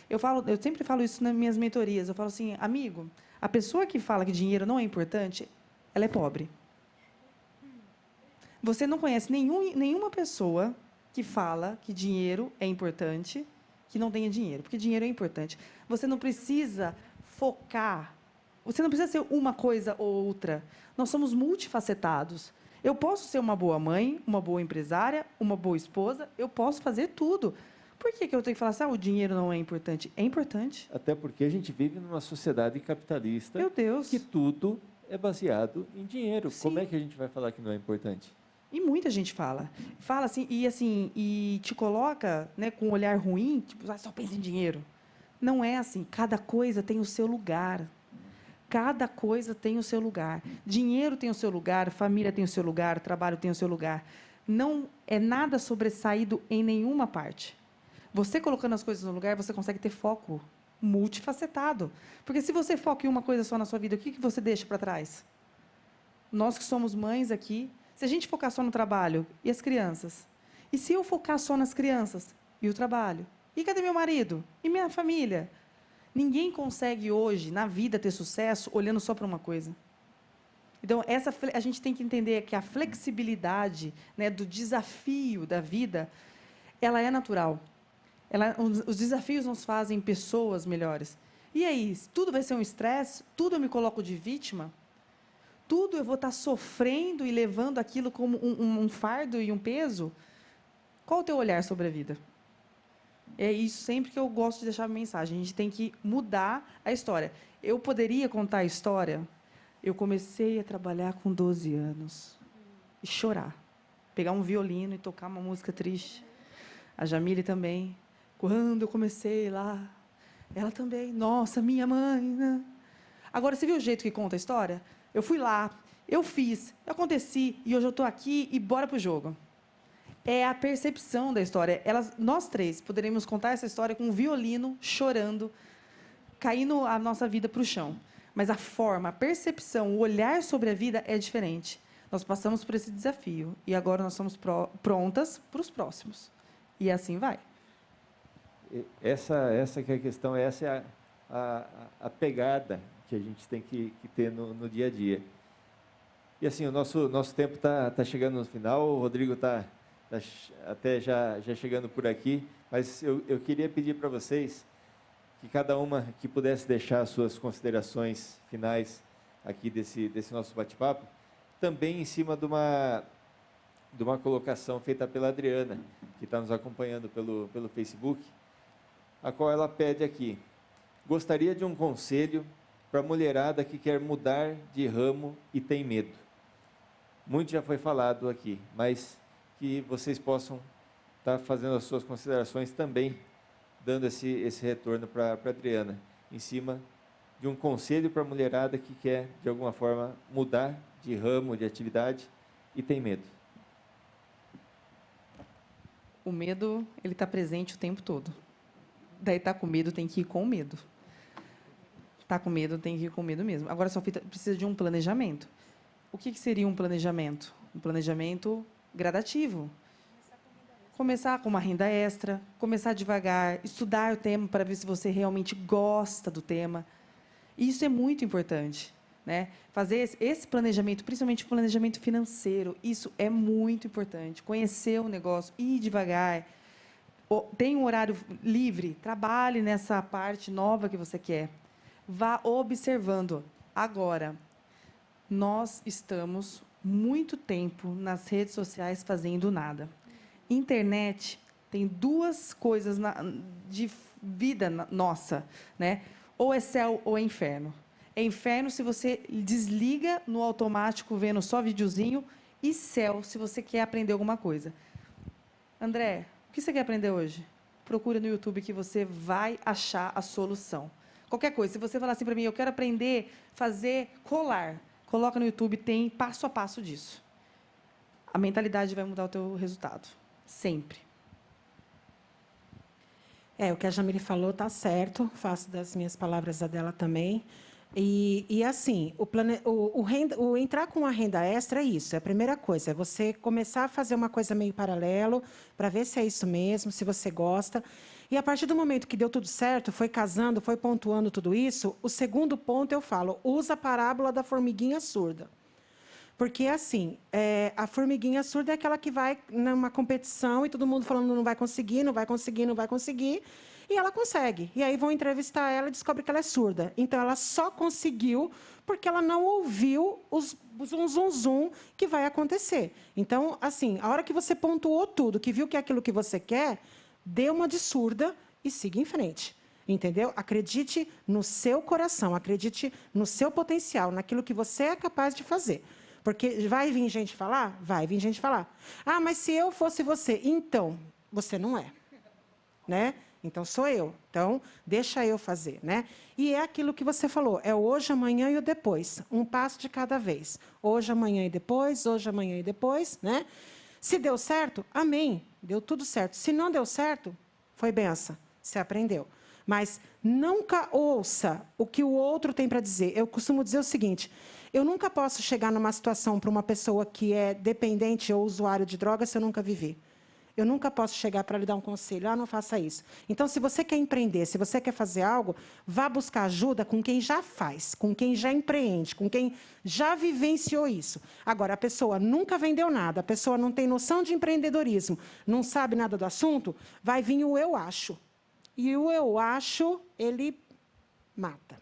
Eu sempre falo isso nas minhas mentorias. Eu falo assim, amigo, a pessoa que fala que dinheiro não é importante, ela é pobre. Você não conhece nenhuma pessoa que fala que dinheiro é importante, que não tenha dinheiro, porque dinheiro é importante. Você não precisa focar Você não precisa ser uma coisa ou outra. Nós somos multifacetados. Eu posso ser uma boa mãe, uma boa empresária, uma boa esposa, eu posso fazer tudo. Por que eu tenho que falar assim, o dinheiro não é importante? É importante. Até porque a gente vive numa sociedade capitalista. Meu Deus. Que tudo é baseado em dinheiro. Sim. Como é que a gente vai falar que não é importante? E muita gente fala. Fala assim, e te coloca, né, com um olhar ruim, tipo, só pensa em dinheiro. Não é assim. Cada coisa tem o seu lugar. Cada coisa tem o seu lugar. Dinheiro tem o seu lugar, família tem o seu lugar, trabalho tem o seu lugar. Não é nada sobressaído em nenhuma parte. Você colocando as coisas no lugar, você consegue ter foco multifacetado. Porque se você foca em uma coisa só na sua vida, o que você deixa para trás? Nós que somos mães aqui, se a gente focar só no trabalho, e as crianças? E se eu focar só nas crianças e o trabalho? E cadê meu marido? E minha família? Ninguém consegue hoje, na vida, ter sucesso olhando só para uma coisa. Então, a gente tem que entender que a flexibilidade, né, do desafio da vida, ela é natural. Os desafios nos fazem pessoas melhores. E aí, tudo vai ser um estresse? Tudo eu me coloco de vítima? Tudo eu vou estar sofrendo e levando aquilo como um fardo e um peso? Qual o teu olhar sobre a vida? É isso sempre que eu gosto de deixar a mensagem. A gente tem que mudar a história. Eu poderia contar a história? Eu comecei a trabalhar com 12 anos. E chorar. Pegar um violino e tocar uma música triste. A Jamile também. Quando eu comecei lá, ela também. Nossa, minha mãe. Né? Agora, você viu o jeito que conta a história? Eu fui lá, eu fiz, eu aconteci, e hoje eu estou aqui e bora para o jogo. É a percepção da história. Nós três poderíamos contar essa história com um violino, chorando, caindo a nossa vida para o chão. Mas a forma, a percepção, o olhar sobre a vida é diferente. Nós passamos por esse desafio e agora nós somos prontas para os próximos. E assim vai. Essa que é a questão, essa é a pegada que a gente tem que ter no dia a dia. E assim, o nosso tempo tá chegando no final, o Rodrigo está até já chegando por aqui, mas eu queria pedir para vocês que cada uma que pudesse deixar as suas considerações finais aqui desse nosso bate-papo, também em cima de uma colocação feita pela Adriana, que está nos acompanhando pelo Facebook, a qual ela pede aqui: gostaria de um conselho para a mulherada que quer mudar de ramo e tem medo. Muito já foi falado aqui, mas que vocês possam estar fazendo as suas considerações também, dando esse retorno para a Adriana, em cima de um conselho para a mulherada que quer, de alguma forma, mudar de ramo, de atividade e tem medo. O medo, ele está presente o tempo todo. Daí está com medo, tem que ir com medo. Está com medo, tem que ir com medo mesmo. Agora, só precisa de um planejamento. O que seria um planejamento? Um planejamento gradativo. Começar com uma renda extra, começar devagar, estudar o tema para ver se você realmente gosta do tema. Isso é muito importante, né? Fazer esse planejamento, principalmente o planejamento financeiro, isso é muito importante. Conhecer o negócio, ir devagar. Tem um horário livre, trabalhe nessa parte nova que você quer. Vá observando. Agora, nós estamos muito tempo nas redes sociais fazendo nada. Internet tem duas coisas de vida nossa, né? Ou é céu ou é inferno. É inferno se você desliga no automático vendo só videozinho, e céu se você quer aprender alguma coisa. André, o que você quer aprender hoje? Procura no YouTube que você vai achar a solução. Qualquer coisa. Se você falar assim para mim, eu quero aprender a fazer colar, coloca no YouTube, tem passo a passo disso. A mentalidade vai mudar o teu resultado. Sempre. O que a Jamile falou está certo, faço das minhas palavras a dela também. E assim, o entrar com a renda extra é isso, é a primeira coisa, é você começar a fazer uma coisa meio paralelo, para ver se é isso mesmo, se você gosta. E a partir do momento que deu tudo certo, foi casando, foi pontuando tudo isso, o segundo ponto eu falo, usa a parábola da formiguinha surda. Porque, assim, a formiguinha surda é aquela que vai numa competição e todo mundo falando não vai conseguir, não vai conseguir, não vai conseguir. E ela consegue. E aí vão entrevistar ela e descobre que ela é surda. Então, ela só conseguiu porque ela não ouviu os zum, zum, zum que vai acontecer. Então, assim, a hora que você pontuou tudo, que viu que é aquilo que você quer, dê uma de surda e siga em frente. Entendeu? Acredite no seu coração, acredite no seu potencial, naquilo que você é capaz de fazer. Porque vai vir gente falar? Vai vir gente falar. Ah, mas se eu fosse você, então, você não é. Né? Então, sou eu. Então, deixa eu fazer. Né? E é aquilo que você falou, é o hoje, amanhã e o depois. Um passo de cada vez. Hoje, amanhã e depois, hoje, amanhã e depois. Né? Se deu certo, amém. Deu tudo certo. Se não deu certo, foi benção. Você aprendeu. Mas nunca ouça o que o outro tem para dizer. Eu costumo dizer o seguinte, eu nunca posso chegar numa situação para uma pessoa que é dependente ou usuário de drogas se eu nunca vivi. Eu nunca posso chegar para lhe dar um conselho, não faça isso. Então, se você quer empreender, se você quer fazer algo, vá buscar ajuda com quem já faz, com quem já empreende, com quem já vivenciou isso. Agora, a pessoa nunca vendeu nada, a pessoa não tem noção de empreendedorismo, não sabe nada do assunto, vai vir o eu acho. E o eu acho, ele mata.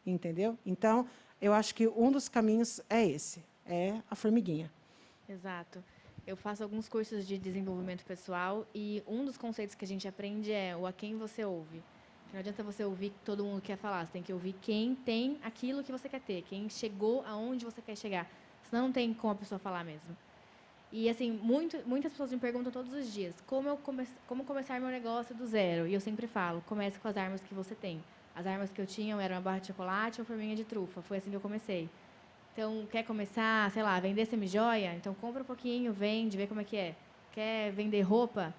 Entendeu? Então, eu acho que um dos caminhos é esse, é a formiguinha. Exato. Eu faço alguns cursos de desenvolvimento pessoal e um dos conceitos que a gente aprende é o a quem você ouve. Não adianta você ouvir que todo mundo quer falar, você tem que ouvir quem tem aquilo que você quer ter, quem chegou aonde você quer chegar. Senão não tem como a pessoa falar mesmo. E, assim, muitas pessoas me perguntam todos os dias como começar meu negócio do zero. E eu sempre falo, comece com as armas que você tem. As armas que eu tinha eram uma barra de chocolate ou forminha de trufa. Foi assim que eu comecei. Então, quer começar, sei lá, vender semijoia? Então, compra um pouquinho, vende, vê como é que é. Quer vender roupa?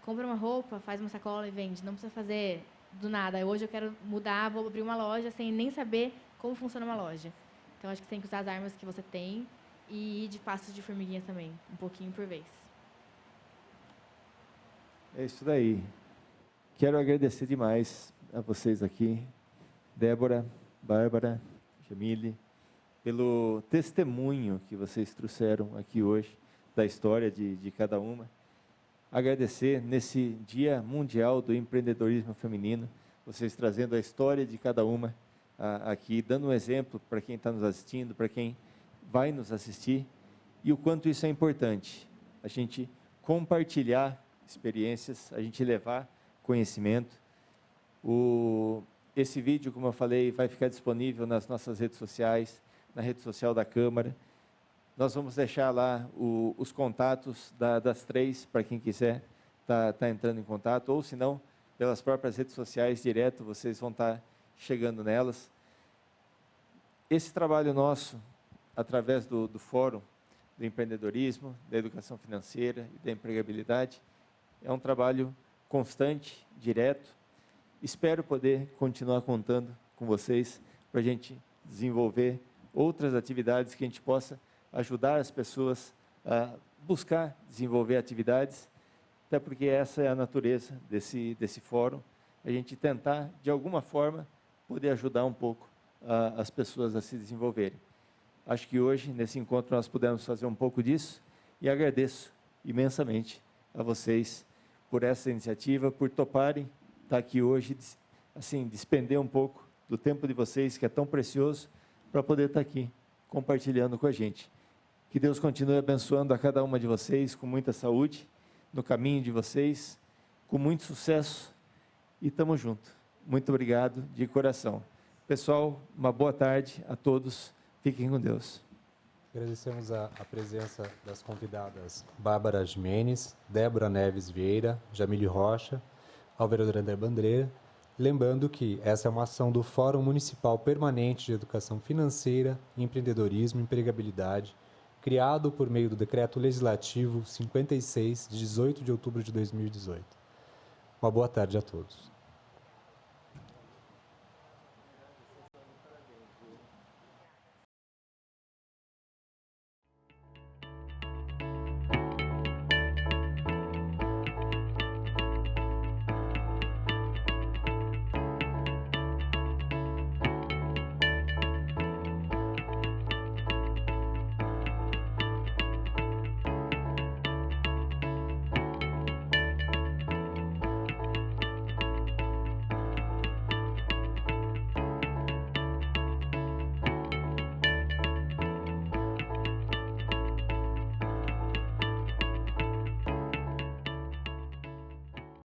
Compra uma roupa, faz uma sacola e vende. Não precisa fazer do nada. Hoje eu quero mudar, vou abrir uma loja sem nem saber como funciona uma loja. Então, acho que você tem que usar as armas que você tem e ir de passos de formiguinha também, um pouquinho por vez. É isso daí. Quero agradecer demais a vocês aqui, Débora, Bárbara, Jamile, pelo testemunho que vocês trouxeram aqui hoje, da história de cada uma. Agradecer nesse Dia Mundial do Empreendedorismo Feminino, vocês trazendo a história de cada uma aqui, dando um exemplo para quem está nos assistindo, para quem vai nos assistir, e o quanto isso é importante, a gente compartilhar experiências, a gente levar conhecimento. Esse vídeo, como eu falei, vai ficar disponível nas nossas redes sociais, na rede social da Câmara. Nós vamos deixar lá os contatos das três, para quem quiser tá entrando em contato, ou se não, pelas próprias redes sociais, direto, vocês vão estar chegando nelas. Esse trabalho nosso, através do Fórum do Empreendedorismo, da Educação Financeira e da Empregabilidade, é um trabalho constante, direto. Espero poder continuar contando com vocês para a gente desenvolver outras atividades que a gente possa ajudar as pessoas a buscar desenvolver atividades, até porque essa é a natureza desse fórum, a gente tentar, de alguma forma, poder ajudar um pouco as pessoas a se desenvolverem. Acho que hoje, nesse encontro, nós pudemos fazer um pouco disso e agradeço imensamente a vocês por essa iniciativa, por toparem estar aqui hoje, assim, despender um pouco do tempo de vocês, que é tão precioso, para poder estar aqui compartilhando com a gente. Que Deus continue abençoando a cada uma de vocês com muita saúde, no caminho de vocês, com muito sucesso, e estamos juntos. Muito obrigado de coração. Pessoal, uma boa tarde a todos. Fiquem com Deus. Agradecemos a presença das convidadas Bárbara Jimenez, Débora Neves Vieira, Jamile Rocha, ao vereador André Bandeira. Lembrando que essa é uma ação do Fórum Municipal Permanente de Educação Financeira, Empreendedorismo e Empregabilidade, criado por meio do Decreto Legislativo 56, de 18 de outubro de 2018. Uma boa tarde a todos.